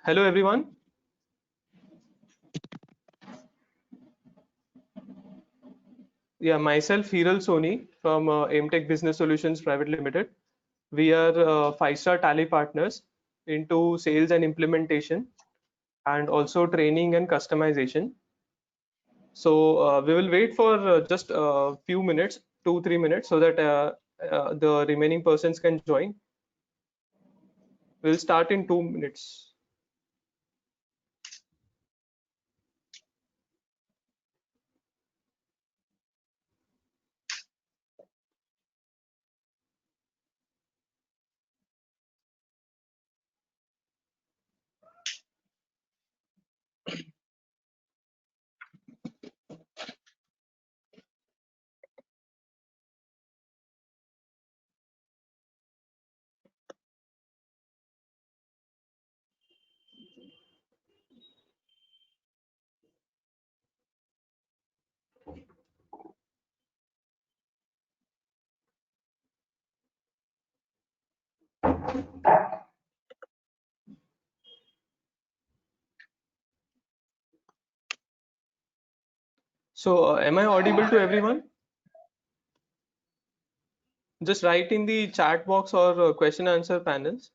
Hello everyone. Yeah, myself Hiral Soni from Aimtech Business Solutions Private Limited. We are five-star Tally partners into sales and implementation and also training and customization. So we will wait for just a few minutes, 2-3 minutes, so that the remaining persons can join. We'll start in 2 minutes. So am I audible to everyone? Just write in the chat box or question answer panels.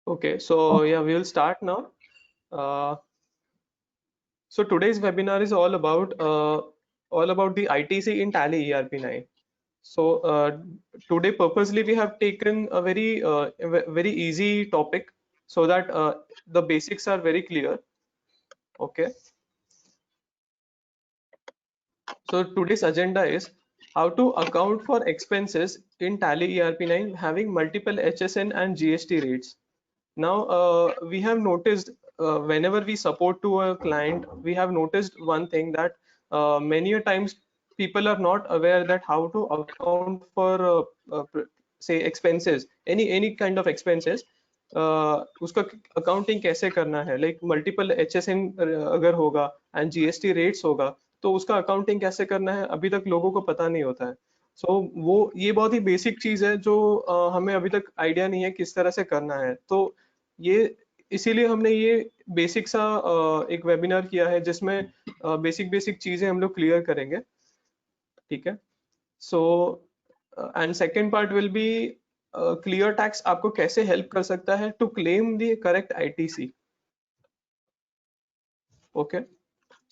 Okay, so yeah, we'll start now. Uh, so today's webinar is all about the ITC in Tally ERP9. So today purposely we have taken a very easy topic so that the basics are very clear. Okay. So today's agenda is how to account for expenses in Tally ERP9 having multiple HSN and GST rates. Now, we have noticed whenever we support to a client, we have noticed one thing that many a times people are not aware that how to account for say expenses, any kind of expenses. उसका accounting कैसे करना है, like multiple HSN अगर होगा and GST rates होगा, तो उसका accounting कैसे करना है अभी तक लोगों को पता नहीं होता है. सो वो ये बहुत ही बेसिक चीज है जो हमें अभी तक आइडिया नहीं है किस तरह से करना है. तो ये इसीलिए हमने ये बेसिक सा एक वेबिनार किया है जिसमें बेसिक बेसिक चीजें हम लोग क्लियर करेंगे. ठीक है. So and second part will be ClearTax आपको कैसे हेल्प कर सकता है to claim the correct ITC. Okay.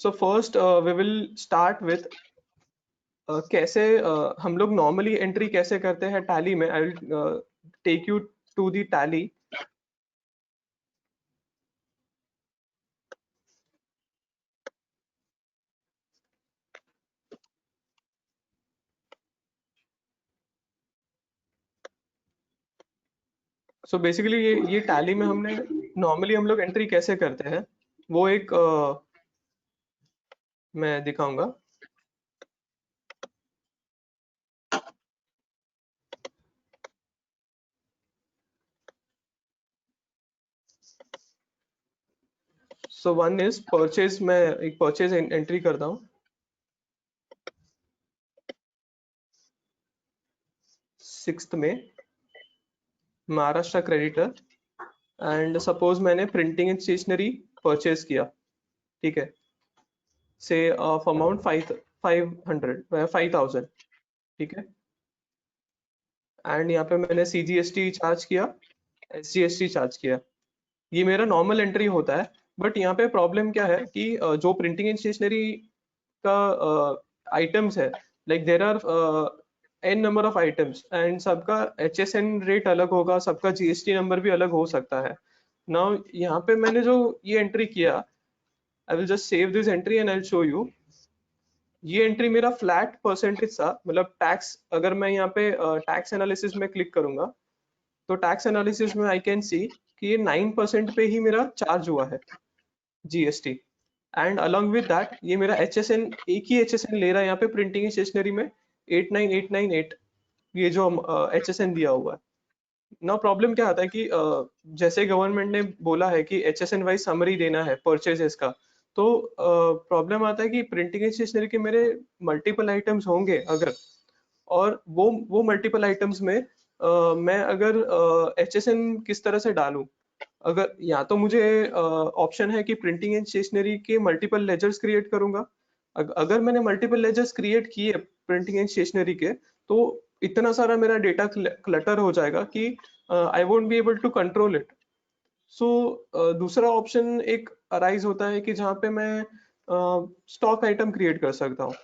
So first we will start with कैसे हम लोग नॉर्मली एंट्री कैसे करते हैं टैली में. I will take you to the Tally. So basically ये टैली में हमने नॉर्मली हम लोग एंट्री कैसे करते हैं वो एक मैं दिखाऊंगा. So one is purchase. मैं एक परचेज एंट्री करता हूँ. 6 में महाराष्ट्र क्रेडिटर एंड सपोज मैंने प्रिंटिंग एंड स्टेशनरी परचेज किया. ठीक है. से ऑफ अमाउंट 5,000. ठीक है. एंड यहाँ पे मैंने CGST चार्ज किया, SGST चार्ज किया. ये मेरा नॉर्मल एंट्री होता है। बट यहाँ पे प्रॉब्लम क्या है कि जो प्रिंटिंग एंड स्टेशनरी का आइटम्स है, like there are an number of items and सबका HSN रेट अलग होगा, सबका GST नंबर भी अलग हो सकता है। नाउ यहाँ पे मैंने जो ये एंट्री किया, I will just save this entry and I will show you. ये एंट्री मेरा फ्लैट परसेंटेज था, मतलब टैक्स, अगर मैं यहाँ पे टैक्स एनालिसिस में क्लिक करूंगा तो टैक्स एनालिसिस में आई कैन सी कि ये 9% पे ही मेरा चार्ज हुआ है GST। And along with that ये मेरा HSN, एक ही HSN ले रहा है यहाँ पे प्रिंटिंग स्टेशनरी में 89898, ये जो HSN दिया हुआ है। ना प्रॉब्लम क्या आता है कि जैसे गवर्नमेंट ने बोला है कि HSN वाइज समरी देना है परचेजेस का, तो प्रॉब्लम आता है कि प्रिंटिंग स्टेशनरी के मेरे मल्टीपल आइटम्स होंगे अगर, और वो मल्टीपल आइटम्स में मैं अगर HSN किस तरह से डालूं। अगर या तो मुझे ऑप्शन है कि प्रिंटिंग एंड स्टेशनरी के मल्टीपल लेजर्स क्रिएट करूंगा। अगर मैंने मल्टीपल लेजर्स क्रिएट किए प्रिंटिंग एंड स्टेशनरी के, तो इतना सारा मेरा डेटा क्लटर हो जाएगा कि I won't be able to control it. So दूसरा ऑप्शन एक अराइज होता है कि जहाँ पे मैं स्टॉक आइटम क्रिएट कर सकता हूँ।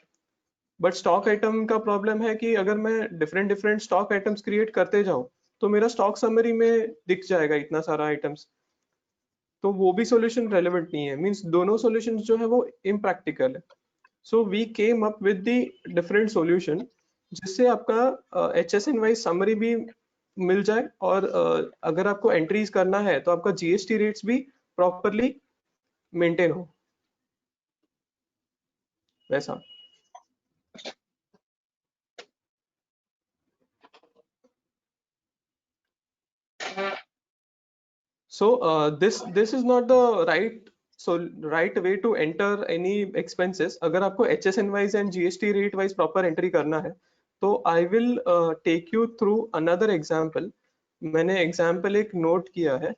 बट स्टॉक आइटम का प्रॉब्लम है कि अगर मैं different different stock items create करते जाऊं तो मेरा स्टॉक समरी में दिख जाएगा इतना सारा आइटम्स, तो वो भी सॉल्यूशन रेलेवेंट नहीं है। मींस दोनों सॉल्यूशंस जो है वो इम्प्रैक्टिकल है। So we came up with the different solution जिससे आपका HSN वाइज समरी भी मिल जाए, और अगर आपको एंट्रीज करना है तो आपका GST रेट्स भी प्रॉपरली मेंटेन हो, वैसा। So this is not the right way to enter any expenses। अगर आपको HSN wise and GST rate wise proper entry करना है तो I will take you through another example। मैंने example एक note किया है।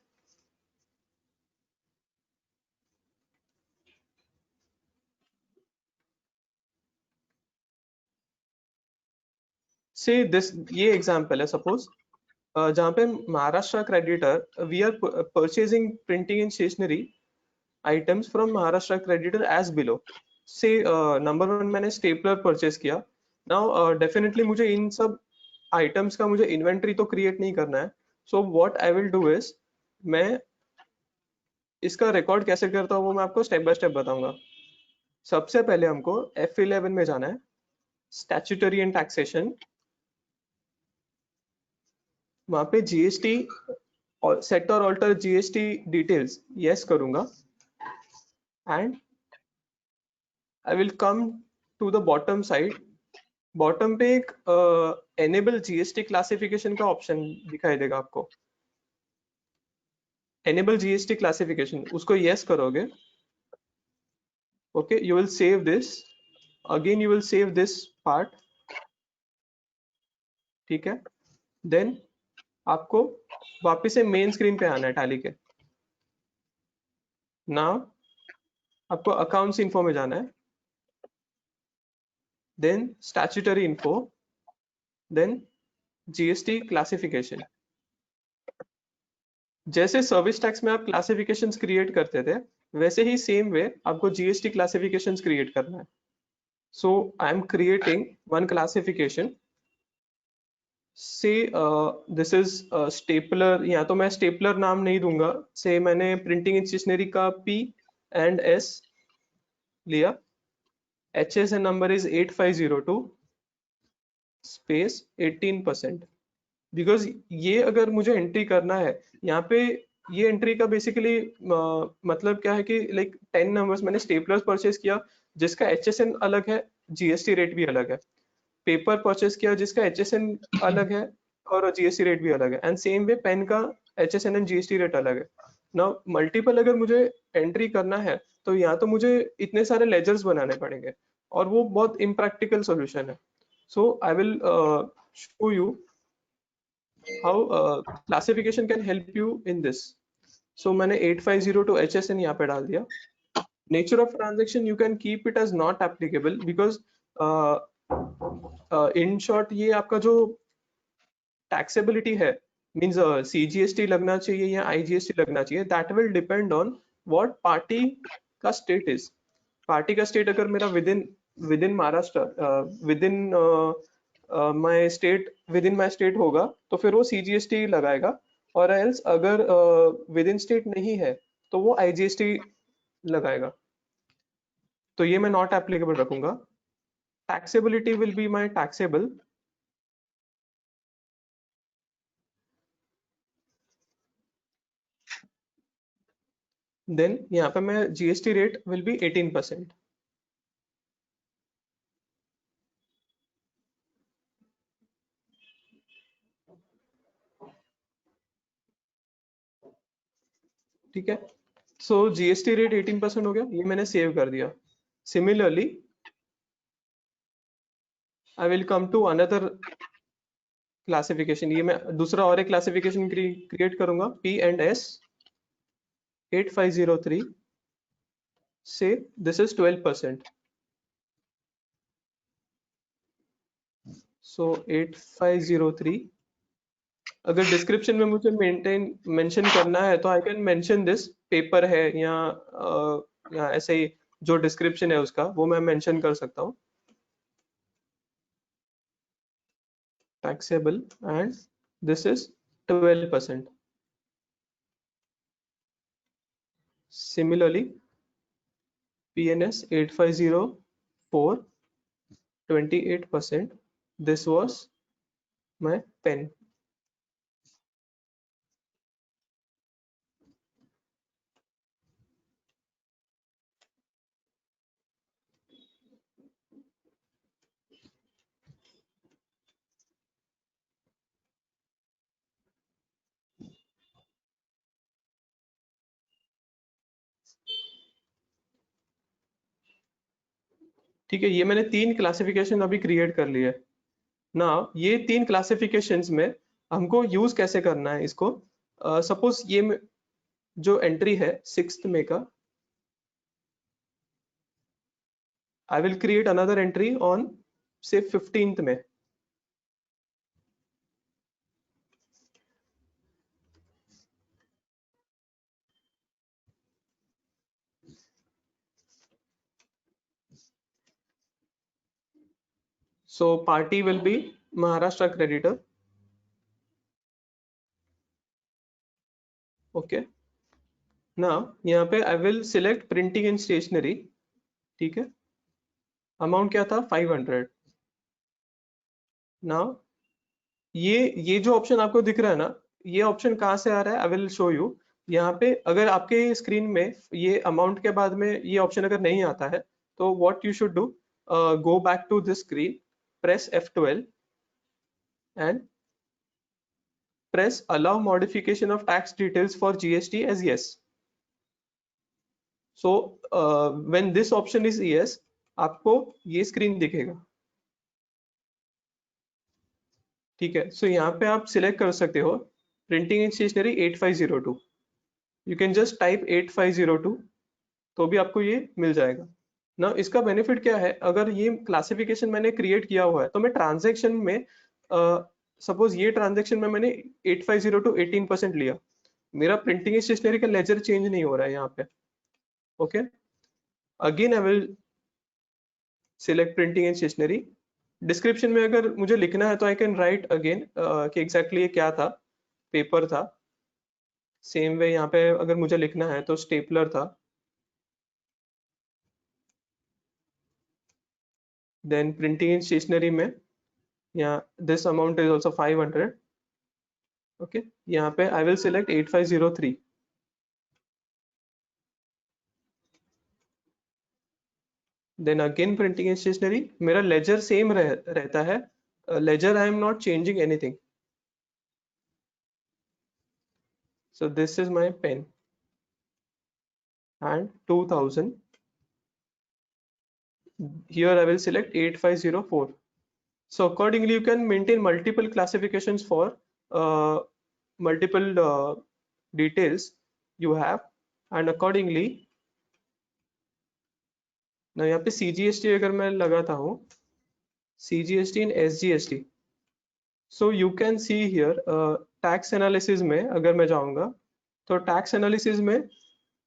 से दिस, ये example है suppose, जहाँ पे Maharashtra creditor we are purchasing printing and stationery items from Maharashtra creditor as below। से नंबर 1 मैंने स्टेपलर परचेज किया। नाउ डेफिनेटली मुझे इन सब आइटम्स का मुझे इन्वेंट्री तो क्रिएट नहीं करना है। So what I will do is, मैं इसका रिकॉर्ड कैसे करता हूँ वो मैं आपको स्टेप बाय स्टेप बताऊंगा। सबसे पहले हमको F11 में जाना है, स्टैट्यूटरी एंड टैक्सेशन। वहां पे GST और सेट और ऑल्टर GST डिटेल्स यस करूंगा, and I will come to the bottom side. Bottom पे एक एनेबल GST क्लासिफिकेशन का ऑप्शन दिखाई देगा आपको। एनेबल GST क्लासिफिकेशन, उसको यस करोगे, okay, you will save this, again you will save this part, ठीक है। देन आपको वापस से मेन स्क्रीन पे आना है टैली के। नाउ आपको अकाउंट्स इन्फो में जाना है, then statutory info, then GST classification. जैसे सर्विस टैक्स में आप क्लासिफिकेशंस क्रिएट करते थे, वैसे ही सेम वे आपको GST क्लासिफिकेशंस क्रिएट करना है। So I'm creating one classification। Say this is stapler, या तो मैं स्टेपलर नाम नहीं दूंगा। से मैंने प्रिंटिंग एंड स्टेशनरी का P&S लिया, HSN number is 8502 space 18%। Because ये अगर मुझे एंट्री करना है यहाँ पे, ये एंट्री का बेसिकली मतलब क्या है कि लाइक 10 नंबर्स मैंने स्टेपलर्स परचेज किया जिसका HSN अलग है, GST रेट भी अलग है। पेपर परचेज किया जिसका HSN अलग है और GST रेट भी अलग है, एंड सेम वे पेन का HSN एंड GST रेट अलग है। ना मल्टीपल अगर मुझे एंट्री करना है तो यहाँ तो मुझे इतने सारे लेजर्स बनाने पड़ेंगे, और वो बहुत इम्प्रैक्टिकल सॉल्यूशन है। So I will show you how classification can help you in this। So मैंने 8502 HSN यहाँ पे डाल दिया। Nature of transaction you can keep it as not applicable because in short ये आपका जो taxability है मीन्स CGST लगना चाहिए या IGST लगना चाहिए, that will depend on what party का स्टेट इज। पार्टी का स्टेट अगर मेरा with in Maharashtra, with in with in my state होगा तो फिर वो CGST लगाएगा, और एल्स अगर विद इन स्टेट नहीं है तो वो IGST लगाएगा। तो ये मैं नॉट एप्लीकेबल रखूंगा। Taxability will be my taxable, then यहाँ पे मैं GST रेट विल बी 18%। ठीक है, सो GST रेट 18% हो गया, ये मैंने सेव कर दिया। Similarly I will come to another classification, ये मैं दूसरा और एक क्लासिफिकेशन क्रिएट करूंगा, P&S 8503 से दिस इज 12%। सो 8503, अगर डिस्क्रिप्शन में मुझे मेंशन करना है तो I can mention this paper है या ऐसे ही जो डिस्क्रिप्शन है उसका वो मैं मेंशन कर सकता हूँ, taxable, and this is 12%. Similarly, PNS 8504 28%. This was my pen. ठीक है, ये मैंने 3 क्लासिफिकेशन अभी क्रिएट कर लिए। ना ये 3 क्लासिफिकेशंस में हमको यूज कैसे करना है इसको, सपोज ये जो एंट्री है 6th में का, I will create another entry on से 15th में। So party will be Maharashtra creditor. Okay. Now यहाँ पे I will select printing and stationery. ठीक है, अमाउंट क्या था 500। नाउ ये जो ऑप्शन आपको दिख रहा है ना, ये ऑप्शन कहाँ से आ रहा है, आई विल शो यू। यहाँ पे अगर आपके स्क्रीन में ये अमाउंट के बाद में ये ऑप्शन अगर नहीं आता है तो what you should do, go back to this screen, press F12 and press allow modification of tax details for GST as yes. So when this option is yes, आपको ये स्क्रीन दिखेगा। ठीक है, सो यहाँ पे आप सिलेक्ट कर सकते हो printing and stationery 8502, you can just type 8502 तो भी आपको ये मिल जाएगा ना। इसका बेनिफिट क्या है, अगर ये क्लासिफिकेशन मैंने क्रिएट किया हुआ है तो मैं ट्रांजेक्शन में सपोज ये ट्रांजेक्शन में मैंने 8502 18% लिया, मेरा प्रिंटिंग एंड स्टेशनरी का लेजर चेंज नहीं हो रहा है यहाँ पे। Okay, again I will select printing and stationery. Description में अगर मुझे लिखना है तो आई कैन राइट अगेन कि एग्जैक्टली ये क्या था, पेपर था। सेम वे यहाँ पे अगर मुझे लिखना है तो स्टेपलर था, देन प्रिंटिंग एंड स्टेशनरी में यहाँ this amount is also 500। Okay, यहाँ पे I will select 8503, then again printing and stationery, मेरा लेजर सेम रहता है, ledger I am not changing anything. So this is my pen and 2000. Here I will select 8504. So accordingly you can maintain multiple classifications for multiple details you have, and accordingly now यहाँ पे CGST अगर मैं लगाता हूँ, CGST and SGST, so you can see here tax analysis में अगर मैं जाऊंगा तो टैक्स एनालिसिस में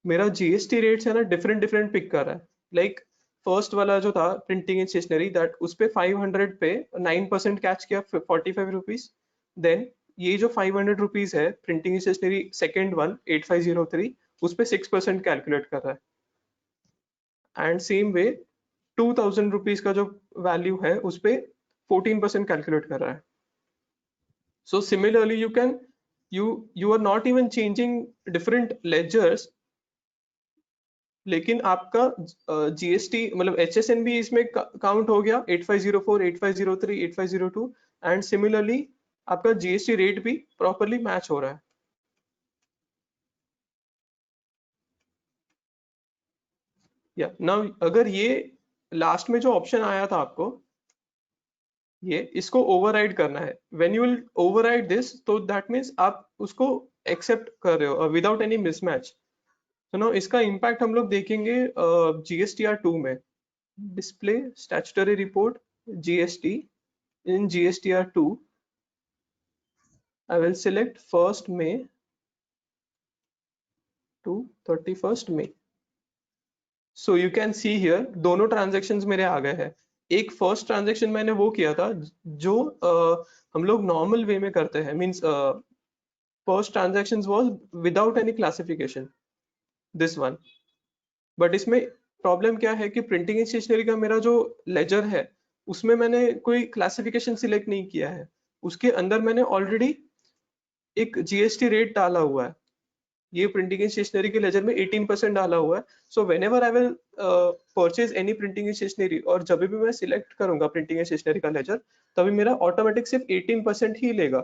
मेरा जीएसटी रेट्स है ना डिफरेंट डिफरेंट पिक कर रहा है। लाइक फर्स्ट वाला जो था प्रिंटिंग एंड स्टेशनरी, दैट उस पे 500 पे 9% कैच किया 45 रुपीज। देन ये जो 500 रुपीज है printing and stationery second one 8503, उस पे 6% कैलकुलेट कर रहा है। एंड सेम वे 2000 रुपीज का जो वैल्यू है उस पे 14% कैलकुलेट कर रहा है। So similarly, you are not even changing different ledgers, लेकिन आपका जीएसटी मतलब HSN भी इसमें काउंट हो गया 8504, 8503, 8502 एंड सिमिलरली आपका जीएसटी रेट भी प्रॉपरली मैच हो रहा है। या नाउ अगर ये लास्ट में जो ऑप्शन आया था आपको, ये इसको ओवरराइड करना है। When you will override this तो दैट मींस आप उसको एक्सेप्ट कर रहे हो विदाउट एनी मिसमैच। तो ना इसका इम्पैक्ट हम लोग देखेंगे जीएसटीआर 2 में। Display statutory report GST in GSTR 2, I will select 1st May to 31st May. So you can see here दोनों transactions मेरे आ गए हैं। एक फर्स्ट ट्रांजेक्शन मैंने वो किया था जो हम लोग नॉर्मल वे में करते हैं, means first transaction was without any classification, this one. But इसमें प्रॉब्लम क्या है कि प्रिंटिंग एंड स्टेशनरी का मेरा जो लेजर है उसमें मैंने कोई क्लासिफिकेशन सिलेक्ट नहीं किया है। उसके अंदर मैंने ऑलरेडी एक जीएसटी रेट डाला हुआ है। ये प्रिंटिंग एंड स्टेशनरी के लेजर में 18% डाला हुआ है। So whenever I will purchase any printing and stationery, और जब भी मैं सिलेक्ट करूंगा प्रिंटिंग एंड स्टेशनरी का लेजर, तभी मेरा ऑटोमेटिक सिर्फ 18% ही लेगा।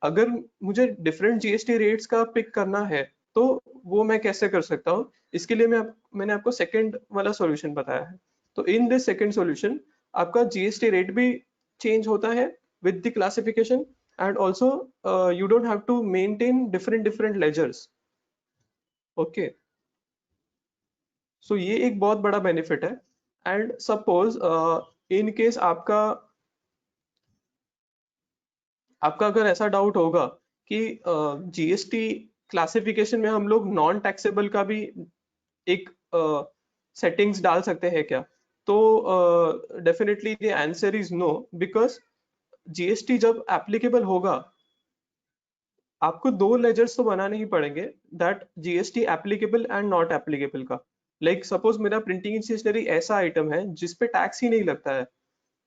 अगर मुझे डिफरेंट जीएसटी रेट्स का पिक करना है तो वो मैं कैसे कर सकता हूँ? इसके लिए मैंने आपको सेकंड वाला सॉल्यूशन बताया है। तो इन दिस सेकंड सॉल्यूशन आपका जीएसटी रेट भी चेंज होता है with the classification, and also you don't have to maintain different ledgers. Okay, so ये एक बहुत बड़ा बेनिफिट है। एंड सपोज इन केस आपका अगर ऐसा डाउट होगा कि जीएसटी क्लासिफिकेशन में हम लोग नॉन टैक्सेबल का भी एक सेटिंग्स डाल सकते हैं क्या, तो definitely the answer is no, because GST जब एप्लीकेबल होगा आपको दो लेजर्स तो बनाने ही पड़ेंगे, that GST applicable and not applicable का। लाइक सपोज मेरा प्रिंटिंग एंड स्टेशनरी ऐसा आइटम है जिसपे टैक्स ही नहीं लगता है,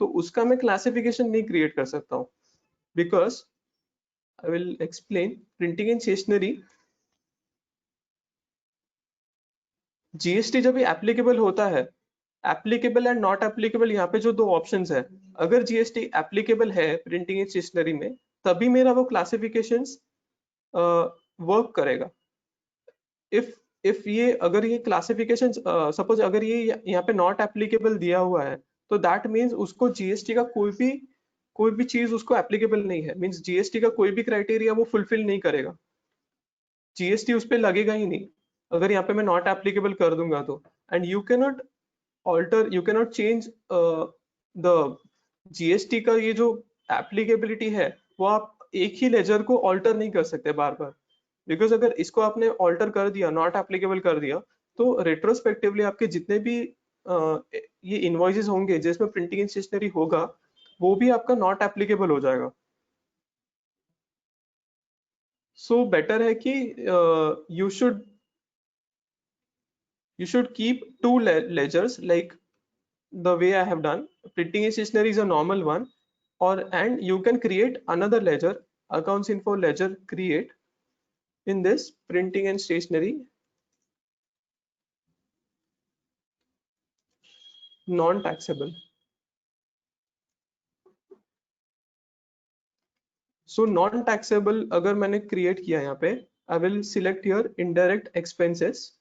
तो उसका मैं क्लासिफिकेशन नहीं क्रिएट कर सकता हूँ, because I will explain. Printing and stationery GST जब ये एप्लीकेबल होता है, एप्लीकेबल एंड नॉट एप्लीकेबल, यहाँ पे जो दो ऑप्शंस है, अगर जीएसटी एप्लीकेबल है प्रिंटिंग एंड स्टेशनरी में तभी मेरा वो क्लासिफिकेशंस वर्क करेगा। इफ ये अगर ये क्लासिफिकेशन सपोज अगर ये यहाँ पे नॉट एप्लीकेबल दिया हुआ है, तो दैट मीन्स उसको जीएसटी का कोई भी चीज उसको एप्लीकेबल नहीं है, मीन्स जीएसटी का कोई भी क्राइटेरिया वो फुलफिल नहीं करेगा, जीएसटी उस पर लगेगा ही नहीं अगर यहाँ पे मैं नॉट एप्लीकेबल कर दूंगा तो। And you cannot change the GST का ये जो एप्लीकेबिलिटी है वो आप एक ही लेजर को ऑल्टर नहीं कर सकते बार बार, बिकॉज अगर इसको आपने ऑल्टर कर दिया, नॉट एप्लीकेबल कर दिया, तो रेट्रोस्पेक्टिवली आपके जितने भी ये इनवॉइसेस होंगे जिसमें प्रिंटिंग एंड स्टेशनरी होगा वो भी आपका नॉट एप्लीकेबल हो जाएगा। सो बेटर है कि you should keep two ledgers like the way I have done. Printing and stationery is a normal one, and you can create another ledger, accounts info ledger create in this printing and stationery non taxable. So non taxable अगर मैंने create किया यहाँ पे, I will select here indirect expenses,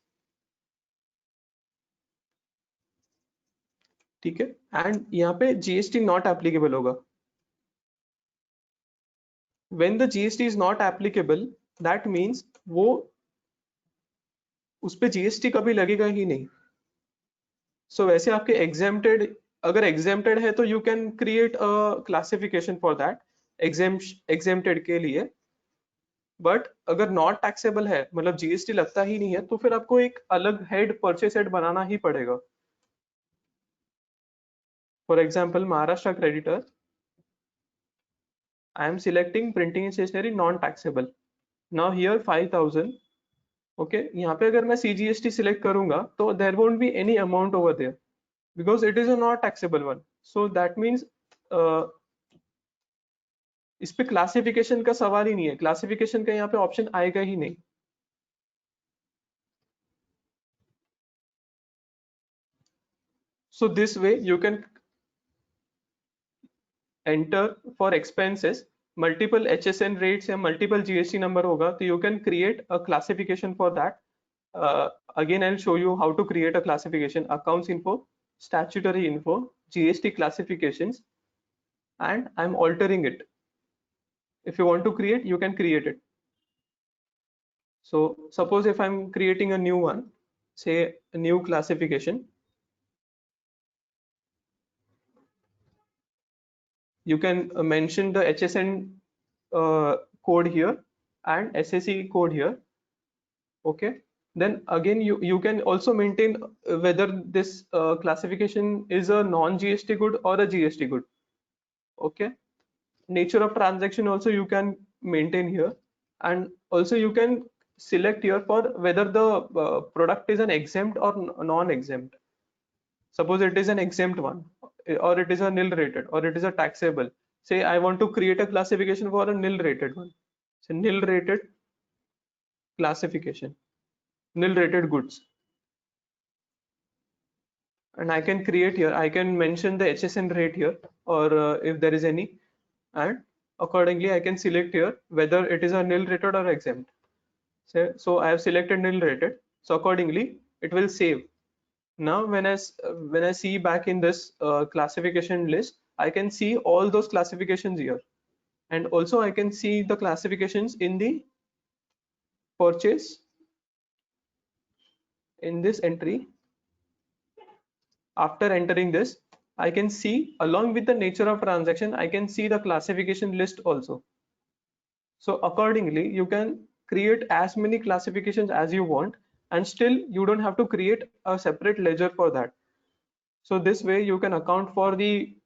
ठीक है, and यहाँ पे GST not applicable होगा। When the GST is not applicable, that means वो उस पे जीएसटी कभी लगेगा ही नहीं। सो वैसे आपके एग्जेम्प्टेड, अगर एग्जेम्प्टेड है तो you can create a classification for that exempted के लिए। बट अगर नॉट टैक्सेबल है, मतलब जीएसटी लगता ही नहीं है, तो फिर आपको एक अलग हेड, परचेस हेड बनाना ही पड़ेगा. For example Maharashtra creditor, I am selecting printing and stationery non-taxable. Now here 5,000. Okay, यहाँ पे अगर मैं CGST select करूंगा तो there won't be any amount over there because it is a not taxable one. So that means इस पे classification का सवाल ही नहीं है, क्लासिफिकेशन का यहाँ पे ऑप्शन आएगा ही नहीं. So this way you can enter for expenses multiple HSN rates या multiple GST number होगा, तो you can create a classification for that. Again, I'll show you how to create a classification: accounts info, statutory info, GST classifications, and I'm altering it. If you want to create, you can create it. So suppose if I'm creating a new one, say a new classification, you can mention the HSN code here and SSE code here. Okay, then again you can also maintain whether this classification is a non-GST good or a GST good. Okay, nature of transaction also you can maintain here, and also you can select here for whether the product is an exempt or non-exempt. Suppose it is an exempt one, or it is a nil rated, or it is a taxable. Say I want to create a classification for a nil rated one. So nil rated classification, nil rated goods, and I can create here, I can mention the HSN rate here, or if there is any, and accordingly I can select here whether it is a nil rated or exempt. So I have selected nil rated, so accordingly it will save. Now when I see back in this classification list, I can see all those classifications here, and also I can see the classifications in the purchase in this entry. After entering this, I can see along with the nature of transaction, I can see the classification list also. So accordingly, you can create as many classifications as you want, and still you don't have to create a separate ledger for that. So this way you can account for the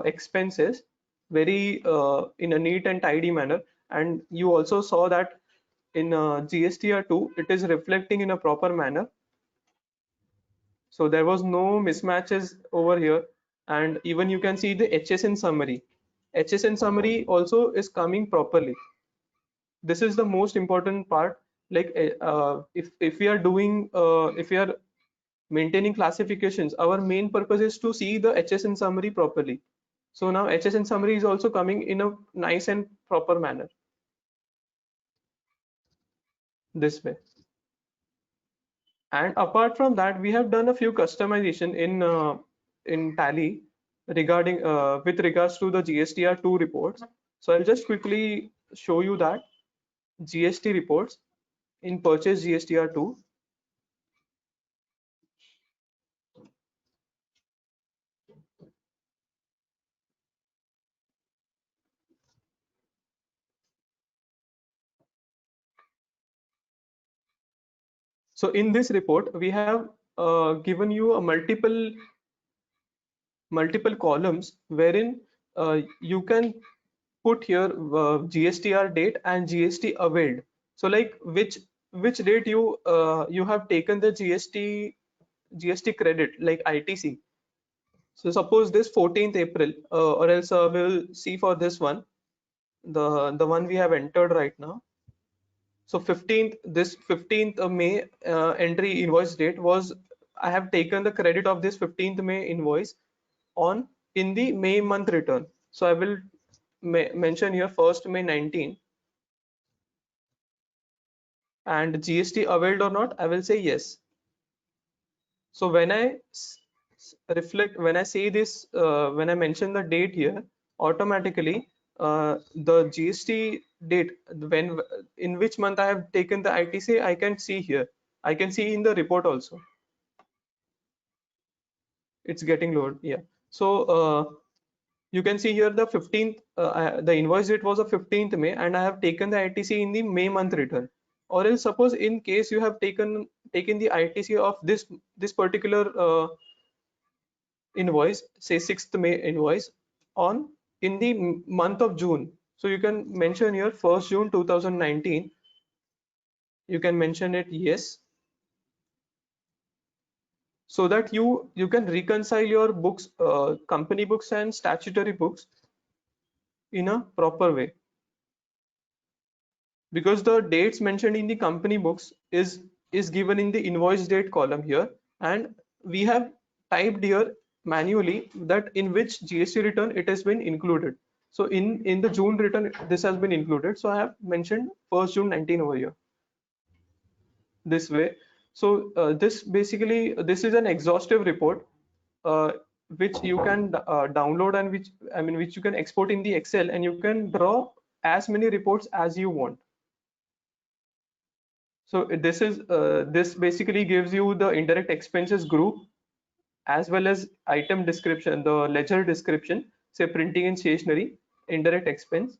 expenses very in a neat and tidy manner. And you also saw that in GSTR2, it is reflecting in a proper manner. So there was no mismatches over here. And even you can see the HSN summary. HSN summary also is coming properly. This is the most important part. Like if we are doing, if we are maintaining classifications, our main purpose is to see the HSN summary properly. So now HSN summary is also coming in a nice and proper manner this way. And apart from that, we have done a few customization in Tally regarding with regards to the GSTR2 reports. So I'll just quickly show you that GST reports in purchase GSTR2. So in this report, we have given you a multiple columns wherein you can put here GSTR date and GST availed. So like which date you have taken the GST credit, like ITC. So suppose this 14th April, or else we'll see for this one, the one we have entered right now. So 15th, this 15th May entry invoice date was, I have taken the credit of this 15th May invoice on in the May month return. So I will mention here 1st May 19, and GST availed or not, I will say yes. So when I reflect, when I say this, when I mention the date here, automatically the GST date, when in which month I have taken the ITC, I can see here. I can see in the report also. It's getting lowered. Yeah. So You can see here the 15th, the invoice date was the 15th May, and I have taken the ITC in the May month return. Or else, suppose in case you have taken the ITC of this particular invoice, say 6th May invoice, on in the month of June. So you can mention here 1st June 2019. You can mention it yes, so that you can reconcile your books, company books and statutory books in a proper way, because the dates mentioned in the company books is given in the invoice date column here, and we have typed here manually that in which GST return it has been included. So in the June return this has been included, so I have mentioned 1st June 19 over here this way. So this basically, this is an exhaustive report, uh, which you can download, and which you can export in the Excel, and you can draw as many reports as you want. So this basically gives you the indirect expenses group, as well as item description, the ledger description, say printing and stationery, indirect expense.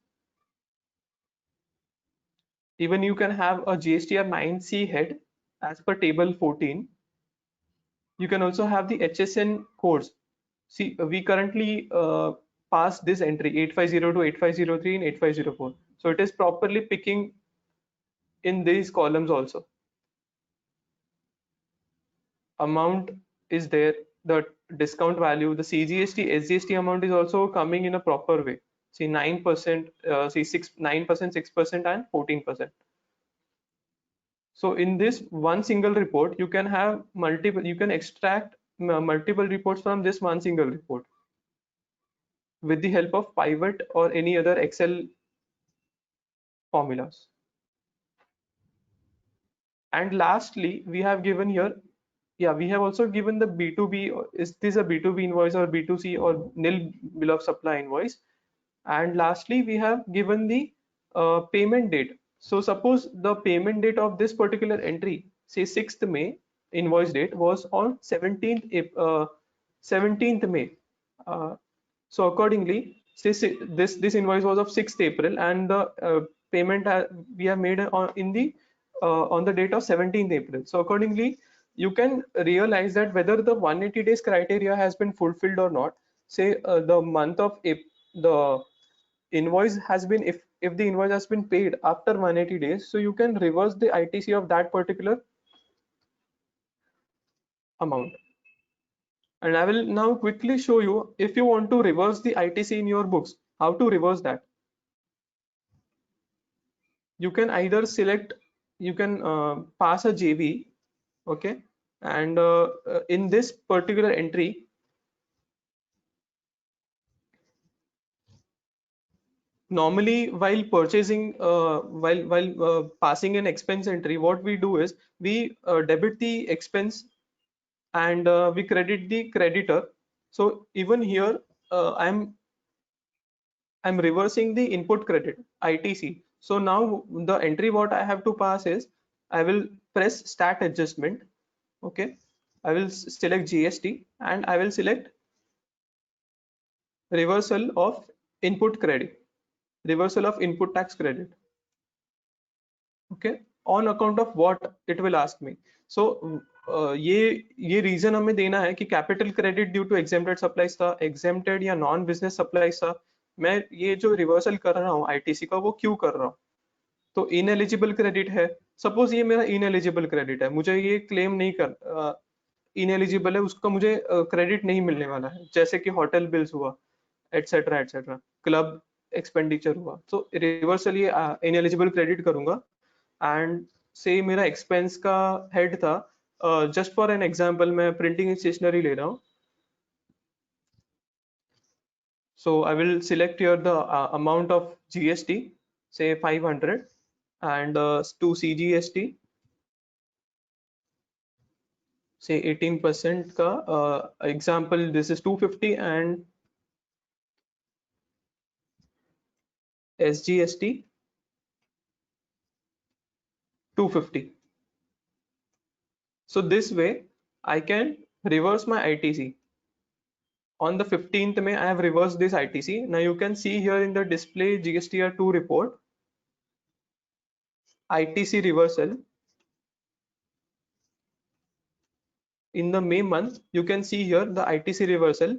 Even you can have a GSTR 9C head as per table 14. You can also have the HSN codes. See, we currently pass this entry 8502, 8503, and 8504. So it is properly picking in these columns also. Amount is there, the discount value, the CGST, SGST amount is also coming in a proper way. See 9%, see 9%, 6%, and 14%. So in this one single report, you can have multiple, you can extract multiple reports from this one single report with the help of pivot or any other Excel formulas. And lastly, we have given here, yeah, we have also given the B2B, is this a B2B invoice or B2C or nil bill of supply invoice? And lastly, we have given the payment date. So suppose the payment date of this particular entry, say 6th May, invoice date was on 17th May. So accordingly, this invoice was of 6th April, and the payment we have made on the date of 17th April. So accordingly, you can realize that whether the 180 days criteria has been fulfilled or not. Say the month of April, the invoice has been, if the invoice has been paid after 180 days, so you can reverse the ITC of that particular amount. And I will now quickly show you, if you want to reverse the ITC in your books, how to reverse that. You can either select, you can pass a JV, okay, and in this particular entry, normally while purchasing, while passing an expense entry, what we do is we debit the expense, and we credit the creditor. So even here, I'm reversing the input credit ITC. So now the entry what I have to pass is, I will press stat adjustment. Okay, I will select GST, and I will select reversal of input credit, reversal of input tax credit. Okay, on account of what it will ask me. So ये reason हमें देना है कि capital credit due to exempted supplies था, exempted या non business supplies था, मैं ये जो रिवर्सल कर रहा हूँ आईटीसी का, वो क्यों कर रहा हूँ. तो इनएलिजिबल क्रेडिट है, सपोज ये मेरा इनएलिजिबल क्रेडिट है, मुझे ये क्लेम नहीं कर, इनएलिजिबल है, उसका मुझे क्रेडिट नहीं मिलने वाला है, जैसे कि होटल बिल्स हुआ, एटसेट्रा एटसेट्रा, क्लब एक्सपेंडिचर हुआ. तो रिवर्सल ये इनएलिजिबल क्रेडिट करूंगा. एंड से मेरा एक्सपेंस का हेड था, जस्ट फॉर एन एग्जांपल मैं प्रिंटिंग स्टेशनरी ले रहा हूँ. So I will select here the amount of GST, say 500, and to CGST, say 18% का, example this is 250, and SGST 250. So this way I can reverse my ITC. on the 15th May, I have reversed this ITC. Now you can see here in the display GSTR2 report, ITC reversal. In the May month, you can see here the ITC reversal.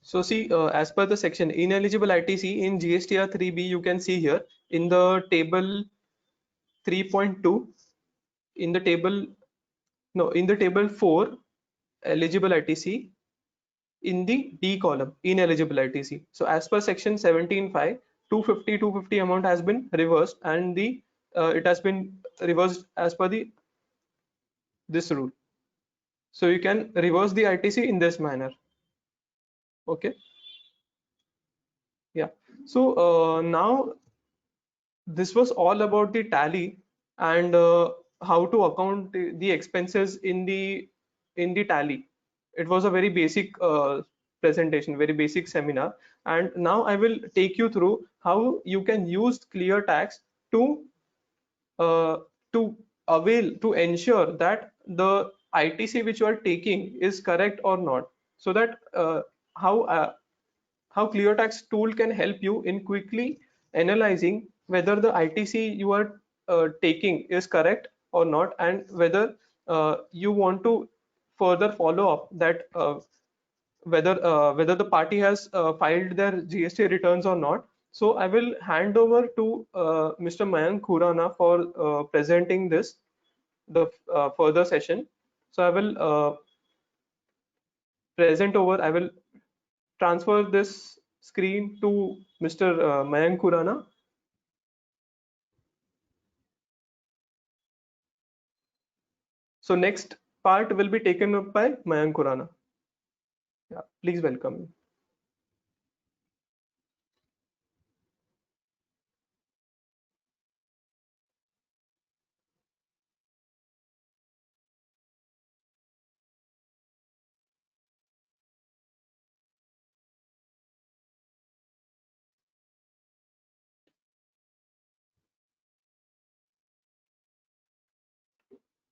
So see, as per the section ineligible ITC in GSTR 3B, you can see here in the table 3.2, in the table, no, in the table 4, eligible ITC, in the D column, ineligible ITC. So as per section 17.5, 250 amount has been reversed, and the it has been reversed as per the this rule. So you can reverse the ITC in this manner. Okay. Yeah. So now this was all about the tally and how to account the expenses in the tally. It was a very basic presentation, very basic seminar, and now I will take you through how you can use ClearTax to uh, to avail to ensure that the ITC which you are taking is correct or not, so that how ClearTax tool can help you in quickly analyzing whether the ITC you are taking is correct or not, and whether you want to further follow up that whether the party has filed their GST returns or not. So I will hand over to Mr. Mayank Khurana for presenting the further session. So I will present over. I will transfer this screen to Mr. Mayank Khurana. So next part will be taken up by Mayank Khurana. Yeah, please welcome.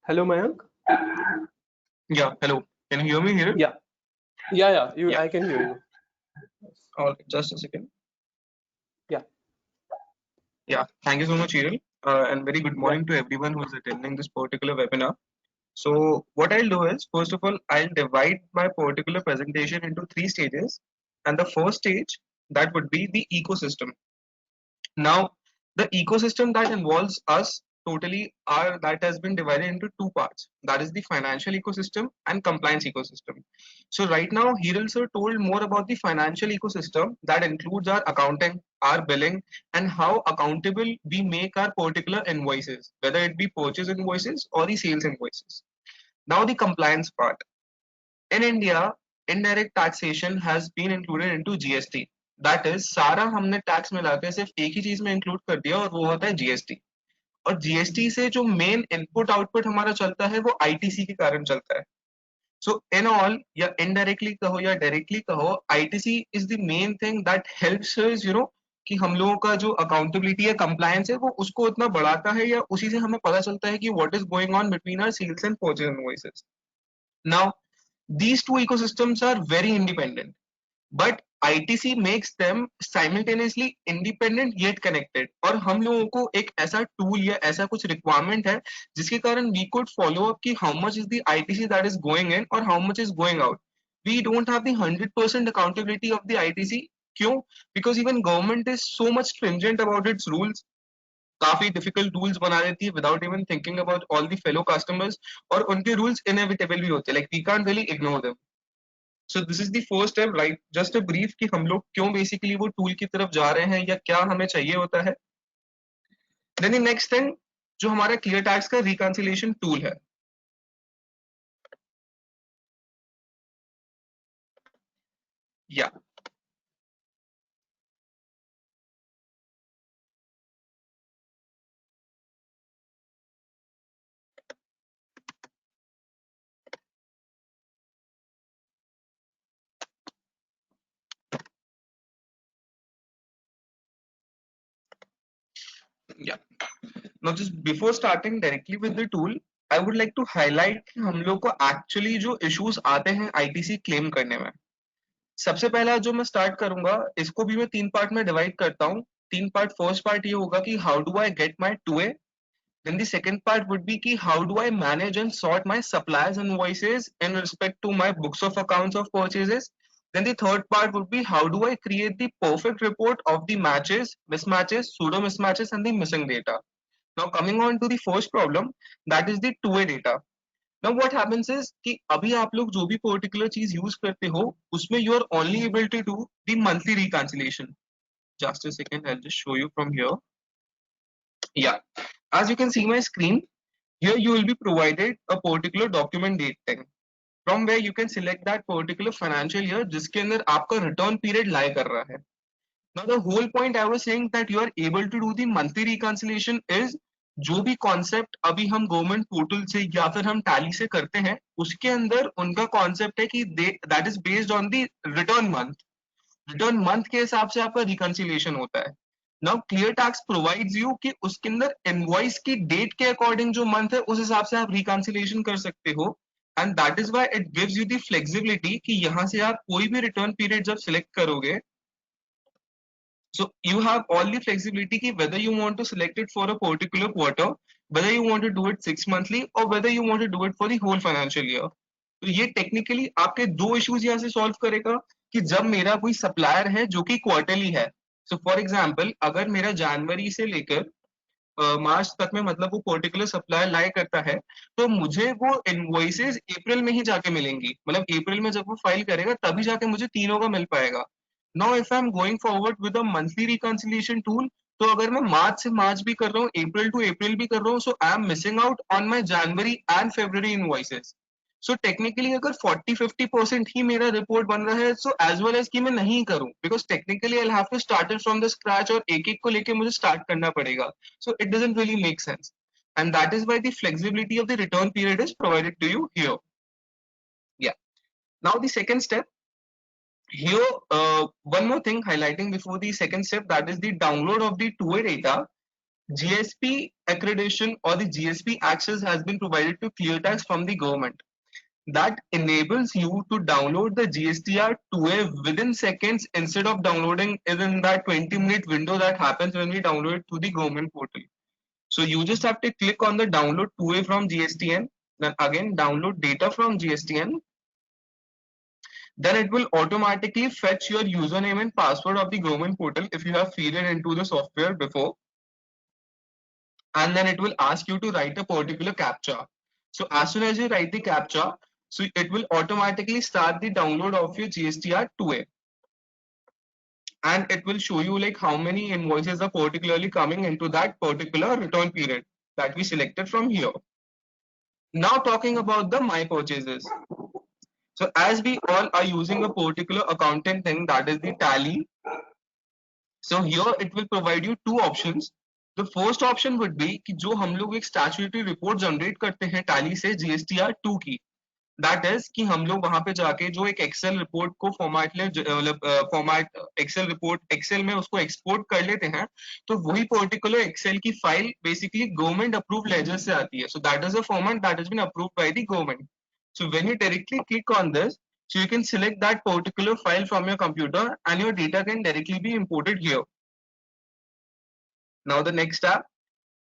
Hello, Mayank. Yeah, hello. Can you hear me here? Yeah, You, Yeah. I can hear you. All right, just a second. Yeah, Yeah, thank you so much, Hiral. And very good yeah, morning to everyone who is attending this particular webinar. So, what I'll do is, first of all, I'll divide my particular presentation into three stages. And the first stage, that would be the ecosystem. Now, the ecosystem that involves us totally are that has been divided into two parts. That is the financial ecosystem and compliance ecosystem. So right now, Hiral sir told more about the financial ecosystem that includes our accounting, our billing, and how accountable we make our particular invoices, whether it be purchase invoices or the sales invoices. Now the compliance part. In India, indirect taxation has been included into GST. That is, सारा हमने tax मिला के सिर्फ एक ही चीज में include कर दिया और वो होता है जीएसटी. और जीएसटी से जो मेन इनपुट आउटपुट हमारा चलता है वो आईटीसी के कारण चलता है. सो इन ऑल या इनडायरेक्टली कहो या डायरेक्टली कहो, ITC is the main thing that helps us कि हम लोगों का जो अकाउंटेबिलिटी या कंप्लायंस है वो उसको उतना बढ़ाता है, या उसी से हमें पता चलता है कि what is going on between our sales and purchase invoices. Now these two ecosystems are very independent, but ITC makes them simultaneously independent yet connected. और हम लोगों को एक ऐसा टूल या ऐसा कुछ रिक्वायरमेंट है जिसके कारण we could follow up कि how much is the ITC that is going in or how much is going out. We don't have the 100% accountability of the ITC. क्यों? Because even government is so much stringent about its rules. काफी difficult rules बना देती है without even thinking about all the fellow customers, और उनके rules inevitable भी होते हैं, like we can't really ignore them. So this is the first step, right? Just a brief कि हम लोग क्यों बेसिकली वो टूल की तरफ जा रहे हैं या क्या हमें चाहिए होता है. देन द नेक्स्ट थिंग, जो हमारा क्लियर टैक्स का रिकंसिलिएशन टूल है. Yeah. Yeah. Now, just before starting directly with the tool, I would like to highlight कि हम लोग को actually जो issues आते हैं ITC claim करने में. सबसे पहला जो मैं स्टार्ट करूंगा, इसको भी मैं तीन पार्ट में डिवाइड करता हूँ. तीन पार्ट, फर्स्ट पार्ट ये होगा कि how do I get my 2A. Then the second part would be ki how do I manage and sort my suppliers invoices in respect to my books of accounts of purchases. Then the third part would be how do I create the perfect report of the matches, mismatches, pseudo mismatches and the missing data. Now coming on to the first problem, that is the 2A data. Now what happens is कि अभी आप लोग जो भी particular चीज use करते हो उसमें you are only able to do the monthly reconciliation. Just a second, I'll just show you from here. Yeah, as you can see my screen, here you will be provided a particular document date tag from where you can select that particular financial year जिसके अंदर आपका return period lie कर रहा है. Now the whole point I was saying that you are able to do the monthly reconciliation is जो भी concept अभी हम government portal से या फिर हम tally से करते हैं उसके अंदर उनका concept है कि that is based on the return month. Return month के हिसाब से आपका रिकंसिलिएशन होता है. Now clear tax provides you कि उसके अंदर इनवॉइस की डेट के अकॉर्डिंग जो मंथ है उस हिसाब से आप रिकंसिलिएशन कर सकते हो. And that is why it gives you the flexibility कि यहां से आप कोई भी रिटर्न पीरियड जब सिलेक्ट करोगे, so you have all the flexibility ki whether you want to select it for a particular quarter, whether you want to do it 6 monthly or whether you want to do it for the whole financial year. तो ये technically आपके दो issues यहाँ से solve करेगा कि जब मेरा कोई सप्लायर है जो कि क्वार्टरली है. सो फॉर एग्जांपल अगर मेरा जनवरी से लेकर मार्च तक में मतलब वो पर्टिकुलर सप्लायर लाई करता है तो मुझे वो इनवॉइसेस अप्रैल में ही जाके मिलेंगी. मतलब अप्रैल में जब वो फाइल करेगा तभी जाके मुझे तीनों का मिल पाएगा. Now if I am going forward with a monthly reconciliation tool, तो अगर मैं मार्च से मार्च भी कर रहा हूँ, अप्रैल टू अप्रैल भी कर रहा हूँ, so I am missing out on my January and February invoices. So technically अगर 40-50% ही मेरा रिपोर्ट बन रहा है सो एज वेल एज कि मैं नहीं करूं because technically I have to start it from the scratch और एक एक को लेके मुझे स्टार्ट करना पड़ेगा. So it doesn't really make sense. And that is why the flexibility of the return period is provided to you here. Yeah. Now the second step, here one more thing highlighting before the second step, that is the download of the 2A data. GSP accreditation or the GSP access has been provided to ClearTax from the government. That enables you to download the GSTR 2A within seconds instead of downloading it in that 20-minute window that happens when we download it through the government portal. So you just have to click on the download 2A from GSTN, then again download data from GSTN. Then it will automatically fetch your username and password of the government portal if you have feed it into the software before. And then it will ask you to write a particular captcha. So as soon as you write the captcha, so it will automatically start the download of your GSTR 2A. And it will show you like how many invoices are particularly coming into that particular return period that we selected from here. Now talking about the my purchases. So as we all are using a particular accounting thing, that is the tally. So here it will provide you two options. The first option would be कि जो हम लोग एक statutory report generate करते हैं tally से GSTR 2 की. That is कि हम लोग वहां पे जाके जो एक एक्सेल रिपोर्ट को फॉर्मेट ले मतलब फॉर्मेट एक्सेल रिपोर्ट एक्सेल में उसको एक्सपोर्ट कर लेते हैं तो वही पर्टिकुलर एक्सेल की file basically government approve ledger से आती है. So that is a format that has been approved by the government. So when you directly click on this, so you can select that particular file from your computer and your data can directly be imported here. Now the next tab,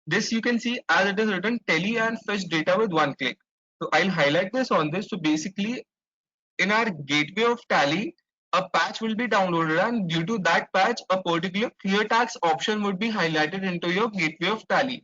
this you can see as it is written tally and fetch data with one click. So I'll highlight this on this. So basically in our gateway of tally, a patch will be downloaded and due to that patch, a particular clear tax option would be highlighted into your gateway of tally.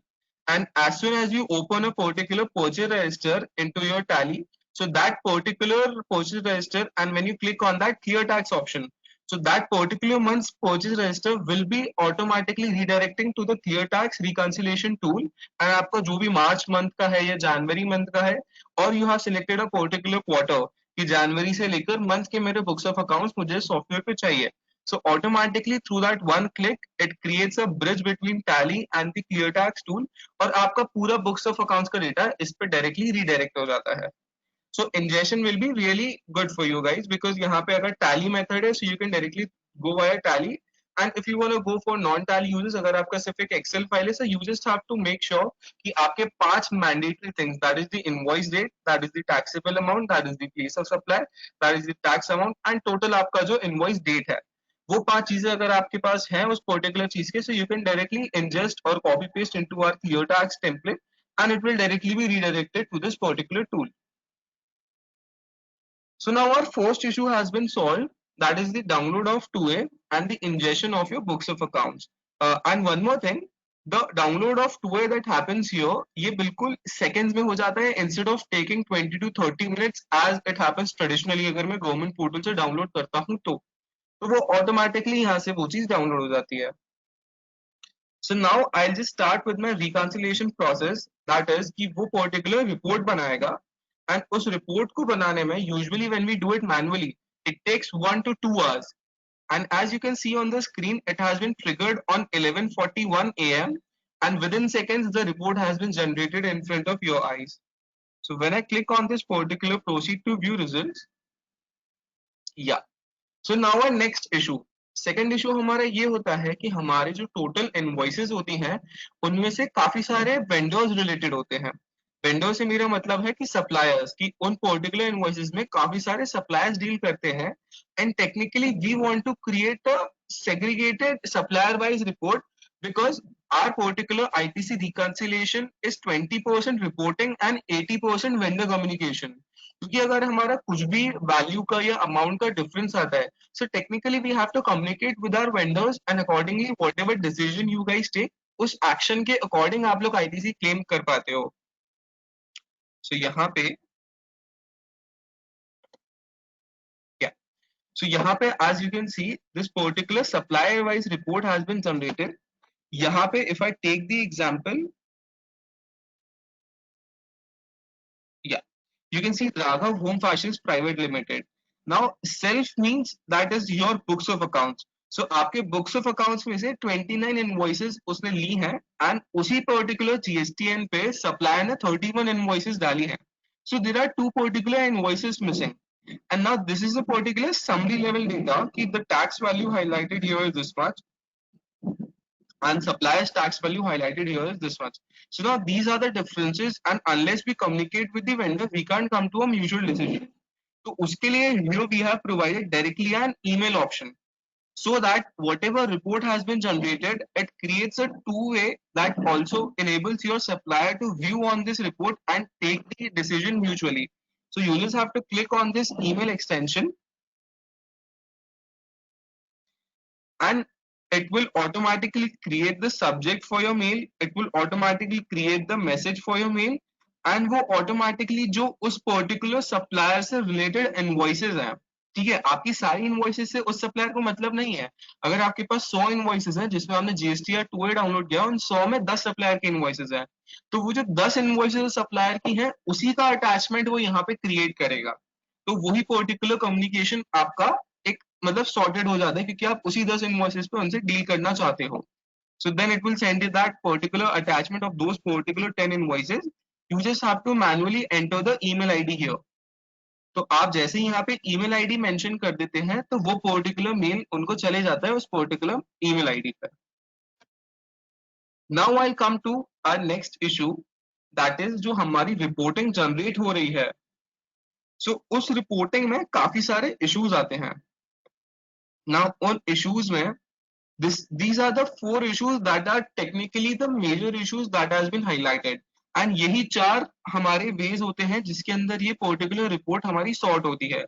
And as soon as you open a particular purchase register into your tally, so that particular purchase register and when you click on that clear tax option, so that particular month's purchase register will be automatically redirecting to the clear tax reconciliation tool. And आपका जो भी March month का है या जनवरी month का है और you have selected a particular quarter कि जनवरी से लेकर मंथ के मेरे बुक्स ऑफ अकाउंट्स मुझे सॉफ्टवेयर पे चाहिए. So automatically through that one click, it creates a bridge between Tally and the ClearTax tool, और आपका पूरा books of accounts का डेटा इस पे डायरेक्टली रीडायरेक्ट हो जाता है. So ingestion will be really good for you guys because यहाँ पे अगर Tally method है, so you can directly go via Tally. And if you want to go for non-Tally users, अगर आपका सिर्फ एक Excel फाइल है, so you just have to make sure कि आपके 5 mandatory things, that is the invoice date, that is the taxable amount, that is the place of supply, that is the tax amount, and total आपका जो invoice date है, वो 5 चीजें अगर आपके पास हैं उस पर्टिकुलर चीज के, so you can directly ingest or copy paste into our ClearTax template, and it will directly be redirected to this particular tool. So now our first issue has been solved, that is the download of 2A and the ingestion of your books of accounts. And one more thing, the download of 2A that happens here, ये बिल्कुल seconds में हो जाता है instead of taking 20 to 30 minutes as it happens traditionally. अगर मैं government portal से download करता हूँ तो वो ऑटोमेटिकली यहाँ से वो चीज डाउनलोड हो जाती है. So now I'll just start with my reconciliation process, that is कि वो particular report बनाएगा, and उस report को बनाने में usually when we do it manually it takes 1 to 2 hours, and as you can see on the screen it has been triggered on 11:41 a.m. and within seconds the report has been generated in front of your eyes. So when I click on this particular proceed to view results, yeah, so now our next issue, second issue हमारा ये होता है कि हमारे जो total invoices होती हैं उनमें से काफी सारे वेंडर्स रिलेटेड होते हैं. वेंडर से मेरा मतलब है कि सप्लायर्स, की उन पर्टिकुलर इनवॉइसेस में काफी सारे सप्लायर्स डील करते हैं, and technically we want to create a segregated supplier wise report because our particular ITC reconciliation is 20% reporting and 80% vendor communication. क्योंकि अगर हमारा कुछ भी वैल्यू का या अमाउंट का डिफरेंस आता है, so technically we have to communicate with our vendors and accordingly whatever decision you guys take, उस एक्शन के अकॉर्डिंग आप लोग ITC क्लेम कर पाते हो. So यहाँ पे क्या, so यहाँ पे as you can see this particular supplier wise report has been generated. यहाँ पे if I take the example, yeah, you can see Raghav Home Fashions Private Limited. Now self means that is your books of accounts. So आपके books of accounts में से 29 invoices उसने ली हैं, and उसी particular GSTN पे supplier ने 31 invoices डाली हैं. So there are two particular invoices missing, and now this is a particular summary level data कि the tax value highlighted here is this much and supplier's tax value highlighted here is this much. So now these are the differences, and unless we communicate with the vendor, we can't come to a mutual decision. So उसके लिए here we have provided directly an email option, so that whatever report has been generated, it creates a two-way that also enables your supplier to view on this report and take the decision mutually. So you just have to click on this email extension, and it will automatically create the subject for your mail, it will automatically create the message for your mail, and वो automatically जो उस particular supplier से related invoices हैं, ठीक है, आपकी सारी invoices से उस सप्लायर को मतलब नहीं है. अगर आपके पास 100 इनवॉइसेस हैं जिसमें आपने जीएसटी या 2A डाउनलोड किया, उन 100 में 10 सप्लायर के इनवॉइसेस हैं, तो वो जो 10 इनवॉइसेस सप्लायर की हैं उसी का अटैचमेंट वो यहाँ पे क्रिएट करेगा. तो वही पर्टिकुलर कम्युनिकेशन आपका एक मतलब सॉर्टेड हो जाता है क्योंकि आप उसी 10 इनवॉइसेस पे उनसे डील करना चाहते हो. So then it will send you that particular attachment of those particular 10 invoices. You just have to manually enter the email ID here. तो आप जैसे ही यहाँ पे ईमेल आईडी मेंशन कर देते हैं तो वो पर्टिकुलर मेल उनको चले जाता है उस पर्टिकुलर ईमेल आईडी पर. Now I come to our next issue, that is जो हमारी रिपोर्टिंग जनरेट हो रही है. सो उस रिपोर्टिंग में काफी सारे इश्यूज आते हैं. नाउ उन इश्यूज में these are the four issues that are technically the major issues that has been highlighted, and यही चार हमारे वेज होते हैं जिसके अंदर ये पर्टिकुलर रिपोर्ट हमारी सॉर्ट होती है.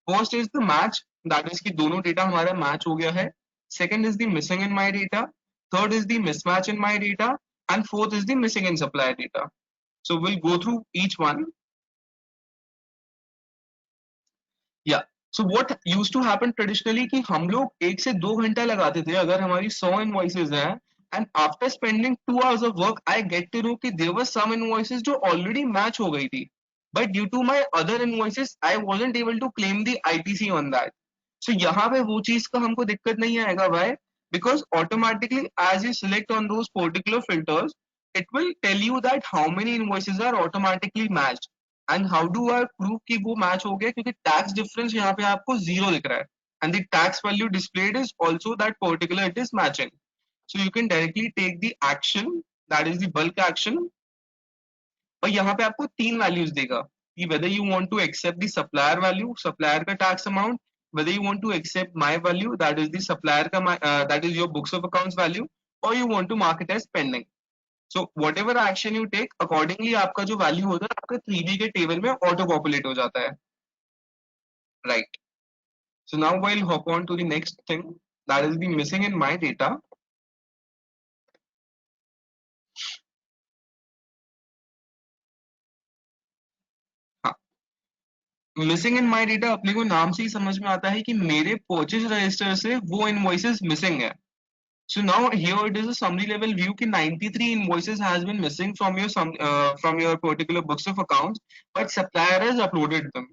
First is the match, that is कि दोनों डेटा हमारा मैच हो गया है. Second is the missing in my data. Third is the mismatch in my data, and fourth is the missing in supplier data. So will go through each one. या so what used to happen traditionally कि हम लोग 1 से 2 घंटा लगाते थे अगर हमारी 100 इनवॉइसेस हैं, and after spending 2 hours of work I get to know कि देयर वर सम इनवॉइसेस जो ऑलरेडी मैच हो गई थी. but due to my other invoices I wasn't able to claim the ITC on that. So यहाँ पे वो चीज का हमको दिक्कत नहीं आएगा. Why? Because automatically as you select on those particular filters, it will tell you that how many invoices are automatically matched. And how do I prove कि वो match हो गया? क्योंकि tax difference यहाँ पे आपको zero दिख रहा है. And the tax value displayed is also that particular it is matching. So you can directly take the action, that is the bulk action. और यहाँ पे आपको तीन वैल्यूज देगा कि whether you want to accept the supplier value, supplier का tax amount, whether you want to accept my value, that is the supplier का that is your books of accounts value, or you want to mark it as pending. So whatever action you take, accordingly आपका जो value होता है आपका 3B के table में auto populate हो जाता है. Right. So now we'll hop on to the next thing, that is the missing in my data. हाँ, मिसिंग इन माई डेटा अपने को नाम से ही समझ में आता है कि मेरे परचेज रजिस्टर से वो इनवॉइसेस मिसिंग है. So now here it is a summary level view कि 93 invoices has been missing from your particular books of accounts, but supplier has uploaded them.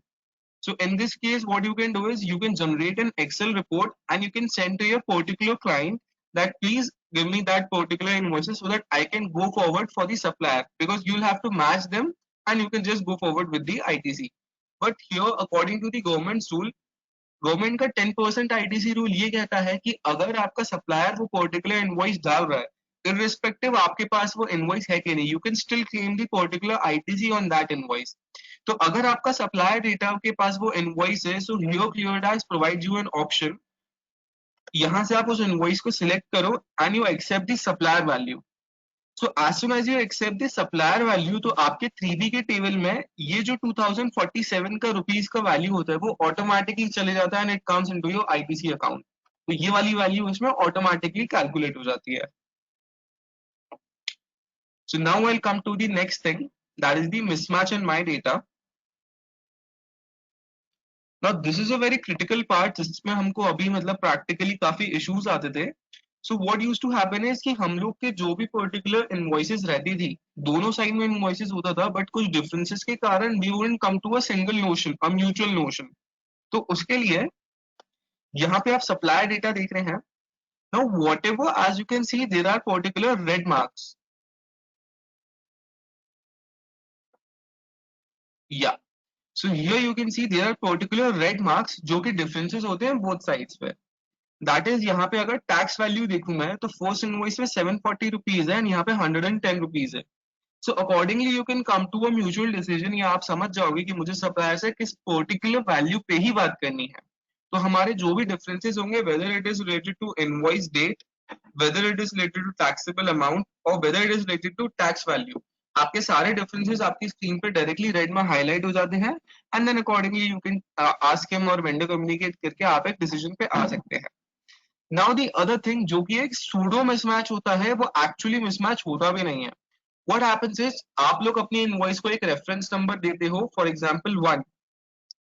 So in this case, what you can do is you can generate an Excel report and you can send to your particular client that please give me that particular invoices so that I can go forward for the supplier, because you'll have to match them and you can just go forward with the ITC. But here, according to the government's rule, government का 10% ITC rule ये कहता है कि अगर आपका supplier वो particular invoice डाल रहा है, इररिस्पेक्टिव आपके पास वो इनवॉइस है कि नहीं, you can still claim the particular ITC on that invoice. तो अगर आपका सप्लायर डेटा के पास वो इनवॉइस है, so here ClearTax provide you an option. यहाँ से आप उस इनवॉइस को सिलेक्ट करो and you accept the supplier value. So as soon as you accept the supplier value, तो आपके 3B के टेबल में ये जो 2047 का रुपीस का वैल्यू होता है वो ऑटोमेटिकली चले जाता है and it comes into your ITC account. तो ये वाली वैल्यू इसमें ऑटोमेटिकली कैलकुलेट हो जाती है. So now I'll come to the next thing, that is the mismatch in my data. Now this is a very critical part जिसमें हमको अभी मतलब प्रैक्टिकली काफी इश्यूज आते थे. So what used to happen is कि हम लोग के जो भी पर्टिकुलर इनवॉइसेस रहती थी, दोनों साइड में इनवॉइसेस होता था, बट कुछ डिफरेंसेस के कारण we wouldn't come to a single notion, a mutual notion. तो उसके लिए यहाँ पे आप सप्लायर डेटा देख रहे हैं. Now whatever as you can see there are particular red marks. या so here you can see there are particular red marks जो कि डिफरेंसेस होते हैं बोथ साइड्स पे. दैट इज यहाँ पे अगर टैक्स वैल्यू देखूं मैं तो फर्स्ट इनवॉइस में 740 रुपीज है एंड यहाँ पे 110 रुपीज है. So accordingly you can come to a mutual decision, या आप समझ जाओगे कि मुझे सप्लायर से किस पर्टिकुलर वैल्यू पे ही बात करनी है. तो हमारे जो भी डिफरेंसेस होंगे, whether it is related to invoice date, whether it is related to taxable amount, और whether it is related to tax value, आपके सारे डिफरेंसेस आपकी स्क्रीन पे डायरेक्टली रेड में हाईलाइट हो जाते हैं. And then accordingly you can ask him और वेंडर कम्युनिकेट करके आप एक डिसीजन पे आ सकते हैं. नाउ दी अदर थिंग जो कि एक सूडो मिसमैच होता है, वो एक्चुअली मिसमैच होता भी नहीं है. व्हाट हैपेंस इज आप लोग अपनी इनवॉइस को एक रेफरेंस नंबर देते हो, for example 1,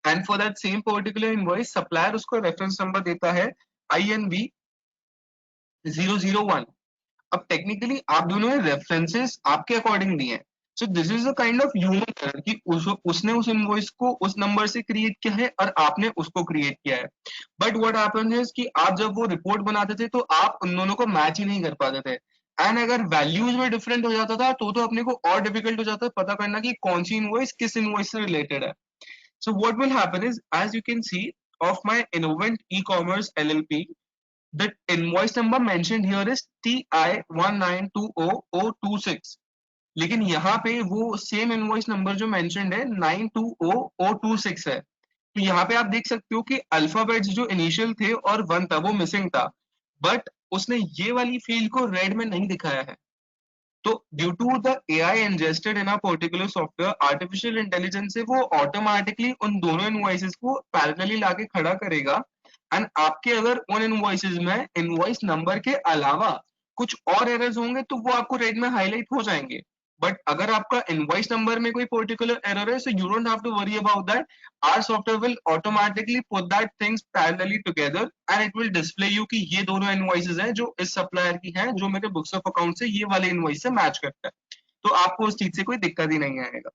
and for that same particular invoice supplier उसको रेफरेंस नंबर देता है INV 001. अब टेक्निकली आप दोनों रेफरेंसेस आपके अकॉर्डिंग दिए हैं. सो this is a kind of human error कि उसने उस इनवॉइस को उस नंबर से क्रिएट किया है और आपने उसको क्रिएट किया है. बट व्हाट हैपेंस इज कि आप जब वो रिपोर्ट बनाते थे तो आप उन दोनों को मैच ही नहीं कर पाते थे. एंड अगर वैल्यूज में डिफरेंट हो जाता था तो अपने को और डिफिकल्ट हो जाता है पता करना कि कौन सी इनवॉइस किस इनवॉइस से रिलेटेड है. So what will happen is, as you can see of my Innovent e-commerce LLP, the invoice number mentioned here is TI1920O26. लेकिन यहाँ पे वो सेम इनवॉइस नंबर जो मेंशन्ड है 920026 है. तो यहाँ पे आप देख सकते हो कि अल्फाबेट्स जो इनिशियल थे और 1 था वो मिसिंग था, बट उसने ये वाली फील्ड को रेड में नहीं दिखाया है. तो due to the AI ingested in a particular software, artificial intelligence से वो ऑटोमेटिकली उन दोनों इनवॉइसेस को पैरेलली लाके खड़ा करेगा. एंड आपके अगर उन इनवॉइसेस में इनवॉइस नंबर के अलावा कुछ और एरर्स होंगे तो वो आपको रेड में हाईलाइट हो जाएंगे. बट अगर आपका इनवॉइस नंबर में कोई पर्टिकुलर एरर है, so you don't have to worry about that. Our software will automatically put that things parallelly together and it will display you कि ये दोनों इनवॉइसेस हैं जो इस सप्लायर की हैं, जो मेरे बुक्स ऑफ अकाउंट से ये वाले इनवॉइस से मैच करता है. तो आपको उस चीज से कोई दिक्कत ही नहीं आएगा.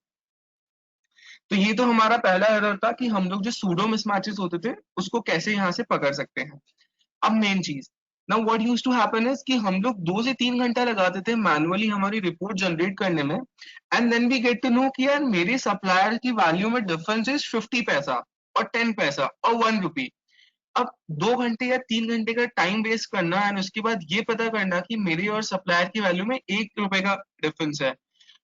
तो ये तो हमारा पहला एरर था कि हम लोग जो सूडो मिसमैचेस होते थे उसको कैसे यहाँ से पकड़ सकते हैं। अब मेन चीज, now what used to happen is कि हम लोग 2 से 3 घंटा लगाते थे मैनुअली हमारी रिपोर्ट जनरेट करने में, and then we get to know कि यार मेरे सप्लायर की वैल्यू में डिफरेंस इज 50 पैसा और 10 पैसा और 1 रुपी। अब 2 घंटे या 3 घंटे का टाइम वेस्ट करना एंड उसके बाद ये पता करना कि मेरी और सप्लायर की वैल्यू में 1 रुपए का डिफरेंस है,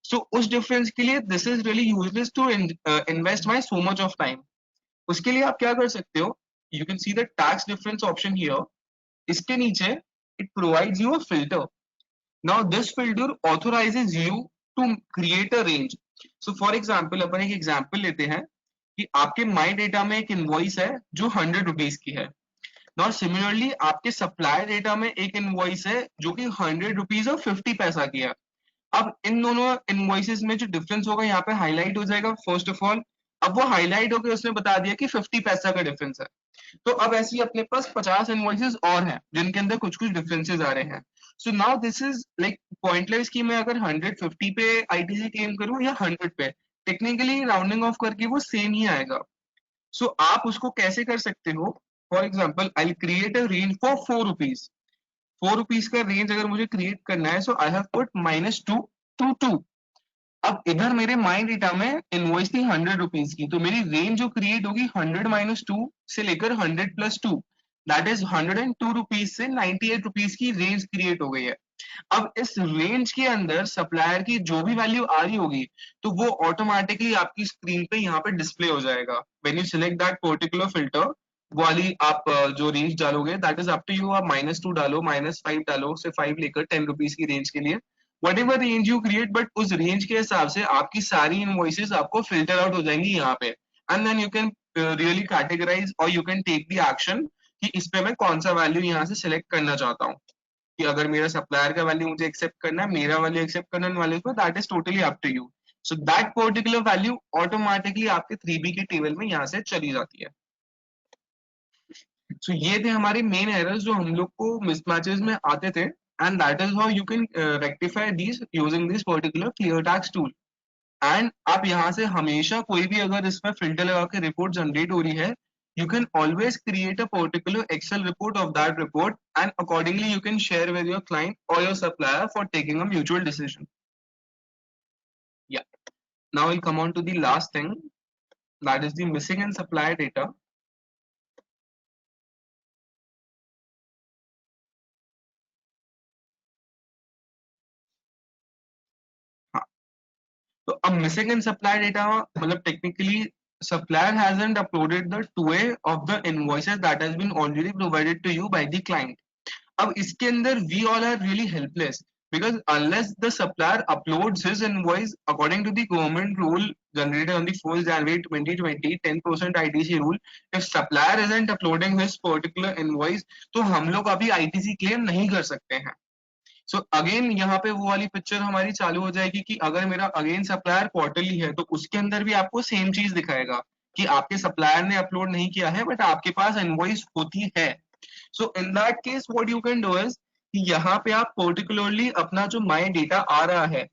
सो उस डिफरेंस के लिए this is really useless to invest my so much of time. उसके लिए आप क्या कर सकते हो, you can see the tax difference option here. इसके नीचे it provides you a filter. Now this filter authorises you to create a range. So for example अपन एक एग्जाम्पल लेते हैं कि आपके माई डेटा में एक इनवॉइस है जो 100 रुपीज की है। नाउ सिमिलरली आपके सप्लायर डेटा में एक इनवॉइस है जो कि 100 रुपीज और 50 पैसा की है। अब इन दोनों इनवॉइसेस में जो डिफरेंस होगा यहाँ पे हाईलाइट हो जाएगा फर्स्ट ऑफ ऑल। अब वो हाईलाइट होकर उसने बता दिया कि 50 पैसा का डिफरेंस है। तो अब ऐसे ही अपने पास 50 इनवॉइसेस और हैं जिनके अंदर कुछ कुछ डिफरेंसेस आ रहे हैं। So now this is like pointless कि मैं अगर 150 पे आईटीसी क्लेम करूं या 100 पे, टेक्निकली राउंडिंग ऑफ करके वो सेम ही आएगा। सो आप उसको कैसे कर सकते हो, for example I create a range for 4 rupees. 4 rupees का रेंज अगर मुझे क्रिएट करना है, so I have put -2 to 2। अब इधर मेरे माई डेटा में इनवॉइस थी 100 रुपीज की, तो मेरी रेंज जो क्रिएट होगी 100 - 2 से लेकर 100 + 2, दैट इज 102 रुपीज से 98 रुपीज की रेंज क्रिएट हो गई है। अब इस रेंज के अंदर सप्लायर की जो भी वैल्यू आ रही होगी तो वो ऑटोमेटिकली आपकी स्क्रीन पे यहाँ पे डिस्प्ले हो जाएगा। When you select that particular filter, वो वाली आप जो रेंज डालोगे that is up to you. आप -2 डालो, -5 डालो, से 5 लेकर 10 रुपीज की रेंज के लिए, what ever range you create, but उस रेंज के हिसाब से आपकी सारी इनवॉइसेस आपको फिल्टर आउट हो जाएंगी यहाँ पे। And then you can really categorise और you can take the action कि इस पे मैं कौन सा वैल्यू यहाँ से सिलेक्ट करना चाहता हूँ। कि अगर मेरा सप्लायर का वैल्यू मुझे एक्सेप्ट करना है, मेरा वैल्यू एक्सेप्ट करना है वैल्यू को, that is totally up to you. So that particular value automatically आपके 3B के टेबल में यहाँ से चली जाती है। सो ये थे हमारे मेन एरर्स जो हम लोग को मिसमैचेस में आते थे, and that is how you can rectify these using this particular clear tax tool. And आप यहाँ से हमेशा कोई भी अगर इसमें फिल्टर लगा के रिपोर्ट जनरेट हो रही है, you can always create a particular Excel report of that report, and accordingly you can share with your client or your supplier for taking a mutual decision. Yeah. Now we'll come on to the last thing, that is the missing and supplier data. हाँ, तो अब missing and supplier data मतलब technically supplier hasn't uploaded the 2A of the invoices that has been already provided to you by the client. अब इसके अंदर we all are really helpless because unless the supplier uploads his invoice according to the government rule generated on the 1st January 2020 10% ITC rule, if supplier isn't uploading his particular invoice तो हम लोग अभी ITC claim नहीं कर सकते हैं। So again यहाँ पे वो वाली पिक्चर हमारी चालू हो जाएगी कि अगर मेरा अगेन सप्लायर क्वार्टरली है तो उसके अंदर भी आपको सेम चीज दिखाएगा कि आपके सप्लायर ने अपलोड नहीं किया है बट आपके पास इनवॉइस होती है। So in that case what you can do is कि यहाँ पे आप पर्टिकुलरली अपना जो माई डेटा आ रहा है,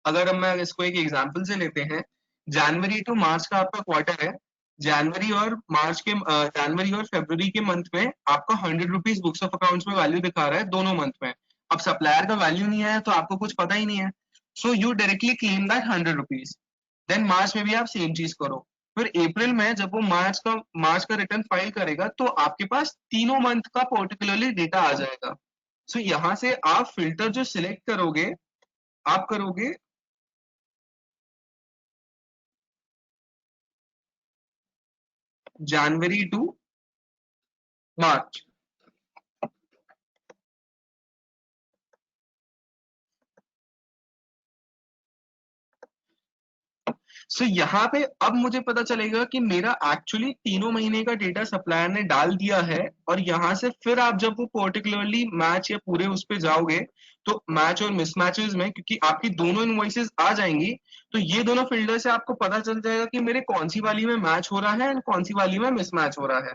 अगर हम मैं इसको एक एग्जांपल से लेते हैं, जनवरी टू मार्च का आपका क्वार्टर है। जनवरी और मार्च के जनवरी और फरवरी के मंथ में आपका 100 रुपीज बुक्स ऑफ अकाउंट्स में वैल्यू दिखा रहा है दोनों मंथ में। अब सप्लायर का वैल्यू नहीं आया तो आपको कुछ पता ही नहीं है, so you directly claim that 100 rupees. Then March में भी आप सेम चीज करो। फिर अप्रैल में जब वो मार्च का रिटर्न फाइल करेगा तो आपके पास तीनों मंथ का पर्टिकुलरली डेटा आ जाएगा। सो यहाँ से आप फिल्टर जो सिलेक्ट करोगे, आप करोगे जनवरी टू मार्च। सो यहाँ पे अब मुझे पता चलेगा कि मेरा एक्चुअली तीनों महीने का डेटा सप्लायर ने डाल दिया है, और यहाँ से फिर आप जब वो पर्टिकुलरली मैच या पूरे उस पे जाओगे तो मैच और मिसमैचेस में, क्योंकि आपकी दोनों इनवॉइसेस आ जाएंगी, तो ये दोनों फिल्टर से आपको पता चल जाएगा कि मेरे कौन सी वाली में मैच हो रहा है एंड कौन सी वाली में मिसमैच हो रहा है।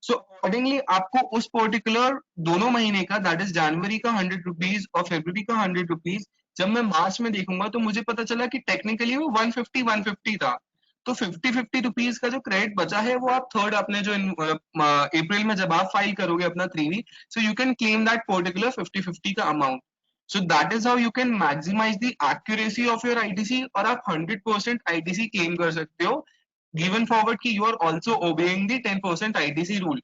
सो अकॉर्डिंगली आपको उस पर्टिकुलर दोनों महीने का, दैट इज जनवरी का 100 रुपीज और फरवरी का 100 रुपीज, जब मैं मार्च में देखूंगा तो मुझे पता चला कि टेक्निकली वो 150 150 था। तो 50-50 रुपीज का जो क्रेडिट बचा है वो आप थर्ड अपने जो अप्रैल में जब आप फाइल करोगे अपना 3V, so you can claim that particular 50-50 का amount. So that is how you can maximise the accuracy of your ITC, और आप 100% आईटीसी क्लेम कर सकते हो गिवन फॉरवर्ड कि you are also obeying the 10% ITC rule.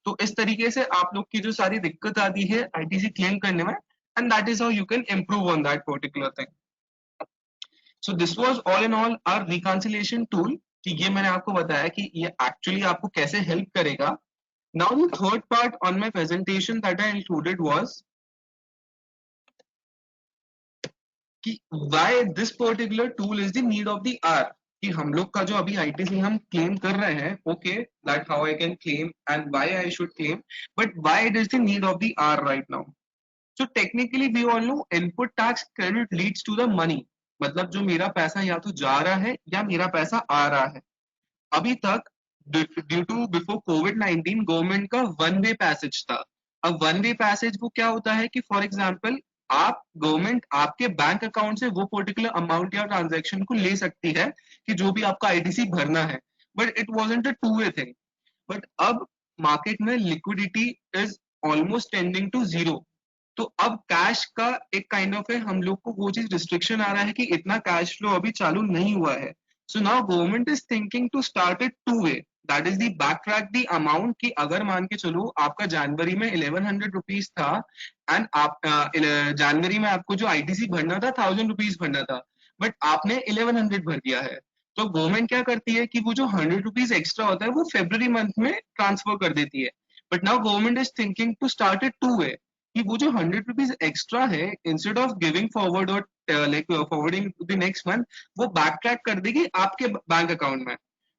तो इस तरीके से आप लोग की जो सारी दिक्कत आती है आईटीसी क्लेम करने में, and that is how you can improve on that particular thing. So this was all in all our reconciliation tool, कि ये मैंने आपको बताया कि ये एक्चुअली आपको कैसे हेल्प करेगा. Now the third part on my presentation that I included was कि why this particular tool is the need of the hour. कि हम लोग का जो अभी आईटीसी हम क्लेम कर रहे हैं, okay, that how I can claim and why I should claim, but why it is the need of the hour right now. So technically we all know input tax credit leads to the money. मतलब जो मेरा पैसा या तो जा रहा है या मेरा पैसा आ रहा है. अभी तक ड्यू टू बिफोर कोविड-19 गवर्नमेंट का वन वे पैसेज था. अब वन वे पैसेज वो क्या होता है कि फॉर एग्जांपल आप गवर्नमेंट आपके बैंक अकाउंट से वो पर्टिकुलर अमाउंट या ट्रांजैक्शन को ले सकती है कि जो भी आपका आईटीसी भरना है, but it wasn't a two way thing. But अब मार्केट में liquidity is almost tending to zero. तो अब कैश का एक काइंड ऑफ है, हम लोग को वो चीज रिस्ट्रिक्शन आ रहा है कि इतना कैश फ्लो अभी चालू नहीं हुआ है. So now government is thinking to start it two way, that is the back track the amount. कि अगर मान के चलो आपका जनवरी में 1100 रुपीज था, एंड आप जनवरी में आपको जो आईटीसी भरना था 1000 रुपीज भरना था, बट आपने 1100 भर दिया है. तो गवर्नमेंट क्या करती है कि वो जो 100 रुपीज एक्स्ट्रा होता है वो फेब्रुवरी मंथ में ट्रांसफर कर देती है. But now government is thinking to start it two way, कि वो जो 100 रुपीज एक्स्ट्रा है, इंस्टेड ऑफ गिविंग फॉरवर्ड और like forwarding to the next month, वो बैक ट्रैक कर देगी आपके बैंक अकाउंट में.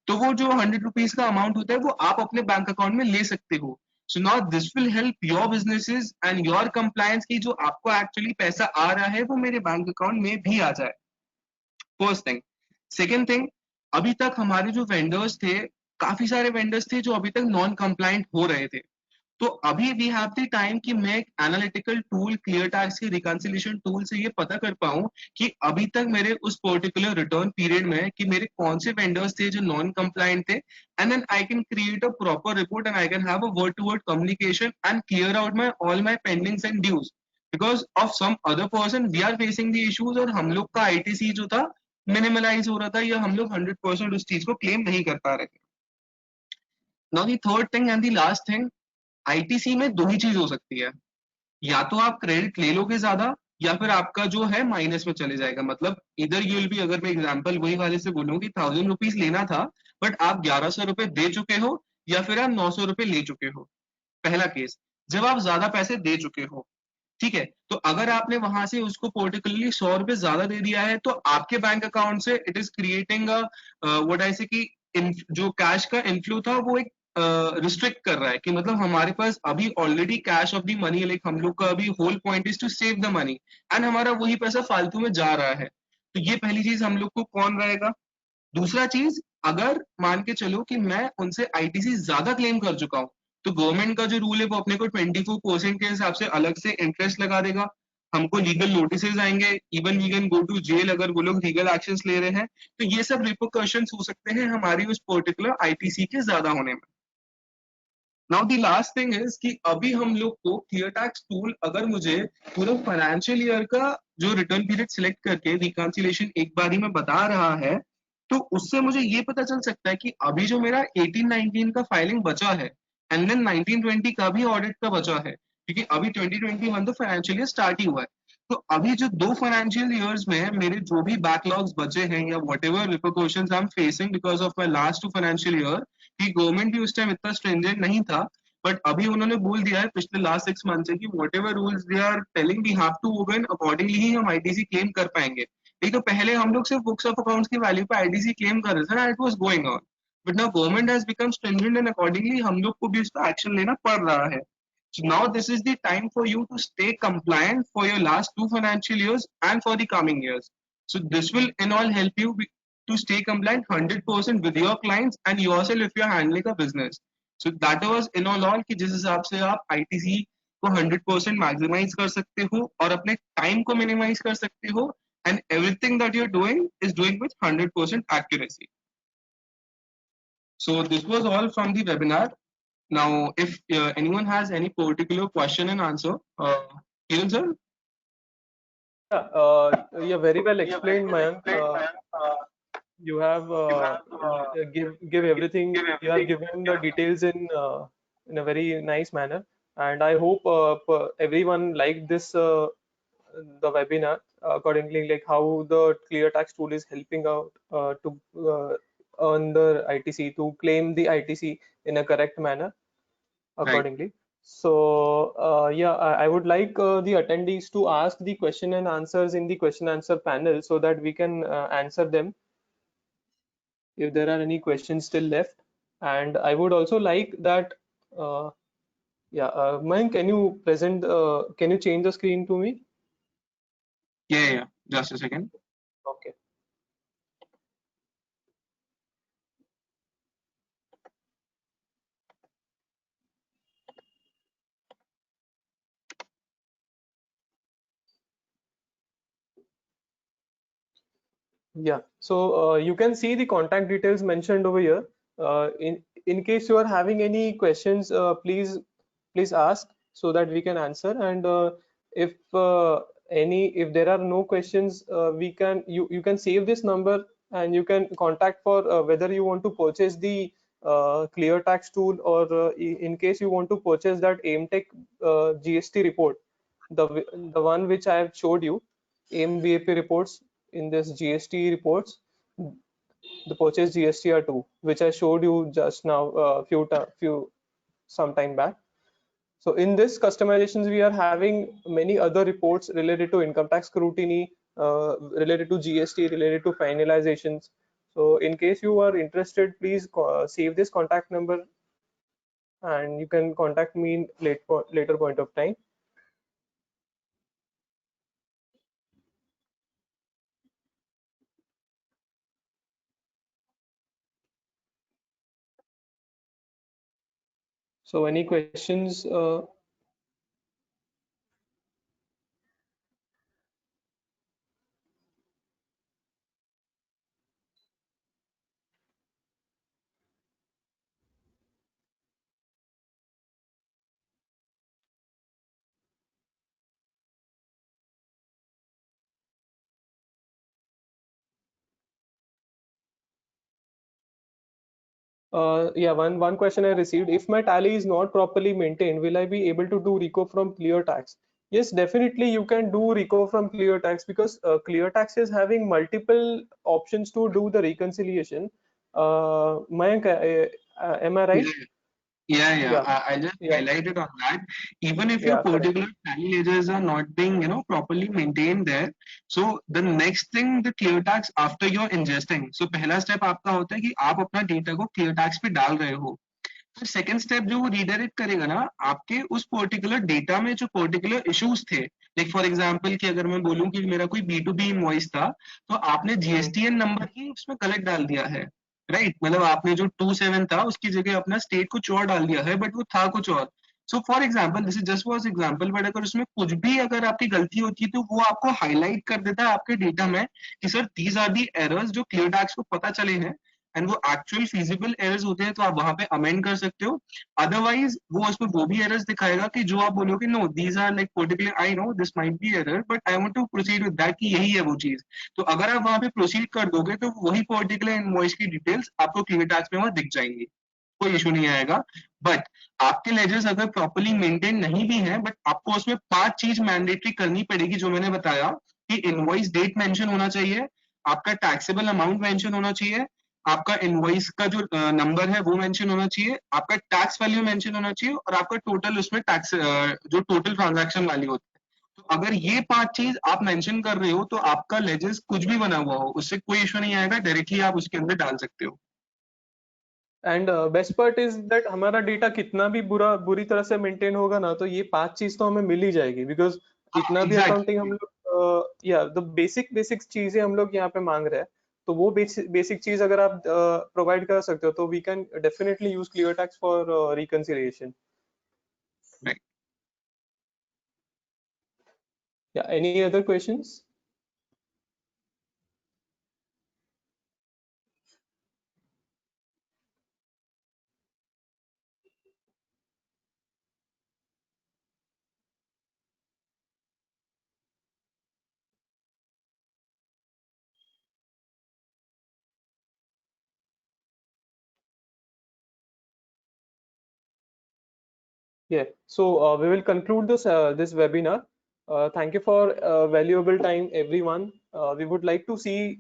तो वो जो 100 रुपीज का अमाउंट होता है वो आप अपने बैंक अकाउंट में ले सकते हो. So now this will help your businesses and your compliance की जो आपको एक्चुअली पैसा आ रहा है वो मेरे बैंक अकाउंट में भी आ जाए. First thing. सेकेंड थिंग, अभी तक हमारे जो वेंडर्स थे, काफी सारे वेंडर्स थे जो अभी तक नॉन कंप्लायंट हो रहे थे. तो अभी वी हैव द टाइम कि मैं एक एनालिटिकल टूल क्लियर टैक्स की रिकंसिलिएशन टूल से ये पता कर पाऊं कि अभी तक मेरे उस पर्टिकुलर रिटर्न पीरियड में कि मेरे कौन से वेंडर्स थे जो नॉन कंप्लायंट थे, and then I can create a proper report and I can have a word to word communication and clear out my all my pendings and dues. Because of some other person we are facing the issues, और हम लोग का ITC जो था मिनिमलाइज हो रहा था, या हम लोग 100% उस चीज को क्लेम नहीं कर पा रहे थे. Now the third thing and the last thing, ITC में दो ही चीज हो सकती है, या तो आप क्रेडिट ले लोगे ज्यादा, या फिर आपका जो है माइनस में चले जाएगा. मतलब इधर यू विल बी, अगर मैं एग्जांपल वही वाले से बोलूं कि 1000 रुपीज लेना था बट आप 1100 रुपए दे चुके हो, या फिर आप 900 रुपए ले चुके हो. पहला केस, जब आप ज्यादा पैसे दे चुके हो, ठीक है, तो अगर आपने वहां से उसको पर्टिकुलरली 100 रुपए ज्यादा दे दिया है, तो आपके बैंक अकाउंट से it is creating what I से कि जो कैश का इनफ्लो था वो एक रिस्ट्रिक्ट कर रहा है, कि मतलब हमारे पास अभी already cash of the money, like हम लोग का अभी whole point is to save the money, and हमारा वही पैसा फालतू में जा रहा है. तो ये पहली चीज हम लोग को कौन रहेगा. दूसरा चीज, अगर मान के चलो कि मैं उनसे आईटीसी ज्यादा क्लेम कर चुका हूं, तो गवर्नमेंट का जो रूल है वो अपने को 24% के हिसाब से अलग से इंटरेस्ट लगा देगा. हमको लीगल नोटिसेस आएंगे, even we can go to jail अगर वो लोग लीगल एक्शंस ले रहे हैं. तो ये सब रिपोर्कर्शंस हो सकते हैं हमारी उस पर्टिकुलर आईटीसी के ज्यादा होने में. Now the last thing is कि अभी हम लोग को क्लियर टैक्स टूल अगर मुझे पूरा फाइनेंशियल ईयर का जो रिटर्न पीरियड सिलेक्ट करके रिकंसिलिएशन एक बार ही में बता रहा है, तो उससे मुझे ये पता चल सकता है कि अभी जो मेरा 18-19 का फाइलिंग बचा है, एंड देन 19-20 का भी ऑडिट का बचा है, क्योंकि अभी 2021 तो फाइनेंशियल ईयर स्टार्ट ही हुआ है. तो अभी जो दो फाइनेंशियल ईयर्स में मेरे जो भी बैकलॉग्स बचे हैं, या whatever repercussions I am facing because of my last two financial year, कि गवर्नमेंट भी उस टाइम इतना स्ट्रिंजेंट नहीं था, बट अभी उन्होंने बोल दिया है पिछले लास्ट 6 मंथ से कि whatever rules they are telling we have to obey, accordingly ही हम आईटीसी क्लेम कर पाएंगे. नहीं तो पहले हम लोग सिर्फ बुक्स ऑफ अकाउंट्स की वैल्यू पे आईटीसी क्लेम कर रहे थे ना, it was going on. But now government has become stringent, and accordingly हम लोग को भी उस पर एक्शन लेना पड़ रहा है. So now this is the time for you to stay compliant for your last 2 financial years and for the coming years. So this will in all help you to stay compliant 100% with your clients and yourself if you are handling a business. So that was in all कि जिस हिसाब से आप ITC को 100% maximize कर सकते हो और अपने time को minimize कर सकते हो, and everything that you're doing is doing with 100% accuracy. So this was all from the webinar. Now, if anyone has any particular question and answer, Kiran sir? Yeah, yeah, very well explained, Mayank. You have give everything. You have given the details in a very nice manner, and I hope everyone liked this the webinar accordingly, like how the ClearTax tool is helping out to earn the ITC, to claim the ITC in a correct manner Right. accordingly. So yeah, I would like the attendees to ask the question and answers in the question answer panel so that we can answer them if there are any questions still left. And I would also like that, uh, yeah, Mayank, can you change the screen to me? Yeah. Just a second. Okay. Yeah, so you can see the contact details mentioned over here. In case you are having any questions, please ask so that we can answer. And if if there are no questions, you can save this number and you can contact for whether you want to purchase the ClearTax tool, or in case you want to purchase that AIMTech GST report, the one which I have showed you, AIM-BAP reports. In this GST reports, the purchase GSTR 2, which I showed you just now, few some time back. So in this customizations, we are having many other reports related to income tax scrutiny, related to GST, related to finalizations. So in case you are interested, please save this contact number and you can contact me in later point of time. So any questions? Yeah, one question I received. If my tally is not properly maintained, will I be able to do RICO from ClearTax? Yes, definitely you can do RICO from ClearTax, because ClearTax is having multiple options to do the reconciliation. Mayank, am I right? Yeah. Yeah, I just yeah, highlighted on that. Even if your yeah, correct. particular tally ledgers are not being, properly maintained there, so the next thing the ClearTax after you're ingesting, so पहला step आपका होता है कि आप अपना data को ClearTax पे डाल रहे हो. फिर सेकंड स्टेप जो वो रीडायरेक्ट करेगा ना आपके उस पर्टिकुलर डेटा में जो पर्टिकुलर इश्यूज थे, लाइक फॉर एग्जांपल कि अगर मैं बोलूं कि मेरा कोई B2B इनवॉइस था, तो आपने Hmm. जीएसटीएन नंबर ही उसमें कलेक्ट डाल दिया है. राइट, मतलब आपने जो 27 था उसकी जगह अपना स्टेट कुछ और डाल दिया है, बट वो था कुछ और. सो for example, this is just was example, but अगर उसमें कुछ भी अगर आपकी गलती होती है तो वो आपको हाईलाइट कर देता है आपके डेटा में कि sir these are the errors जो क्लियर टैक्स को पता चले हैं, एंड वो एक्चुअल फिजिबल एरर्स होते हैं, तो आप वहां पे अमेंड कर सकते हो. अदरवाइज वो उसमें वो भी एरर्स दिखाएगा कि जो आप बोलोगे no these are like particular, I know this might be error but I want to proceed with that, कि यही है वो चीज. तो अगर आप वहां पे प्रोसीड कर दोगे तो वही पर्टिकुलर इनवॉइस की डिटेल्स आपको क्लियर टैक्स में वहां दिख जाएंगी, कोई इशू नहीं आएगा. बट आपके लेजर्स अगर प्रॉपरली मेंटेन नहीं भी हैं, बट आपको उसमें 5 चीज मैंडेटरी करनी पड़ेगी जो मैंने बताया, कि इनवॉइस डेट मेंशन होना चाहिए, आपका टैक्सेबल अमाउंट मेंशन होना चाहिए, आपका इनवॉइस का जो नंबर है वो मेंशन होना चाहिए, आपका टैक्स वैल्यू मेंशन होना चाहिए, और आपका टोटल उसमें टैक्स जो टोटल ट्रांजैक्शन वाली होती है. तो अगर ये 5 चीज आप मेंशन कर रहे हो तो आपका लेजर्स कुछ भी बना हुआ हो उससे कोई इशू नहीं आएगा, डायरेक्टली आप उसके अंदर डाल सकते हो. And best part is that हमारा डेटा कितना भी बुरी तरह से मेंटेन होगा ना, तो ये 5 चीज तो हमें मिल ही जाएगी, बिकॉज हाँ इतना भी अकाउंटिंग हम एग्जैक्टली. लोग, या द बेसिक चीजें हम लोग यहाँ पे मांग रहे हैं. तो वो बेसिक चीज अगर आप प्रोवाइड कर सकते हो, तो we can definitely use ClearTax for reconciliation. या any other questions? Yeah, so we will conclude this webinar. Thank you for valuable time, everyone. We would like to see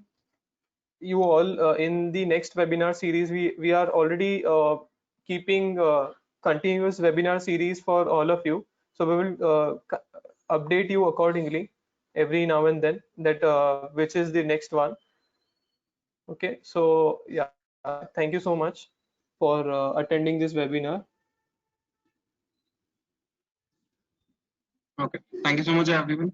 you all in the next webinar series. We are already keeping continuous webinar series for all of you. So we will update you accordingly every now and then that which is the next one. Okay, so yeah, thank you so much for attending this webinar. Okay. Thank you so much, everyone.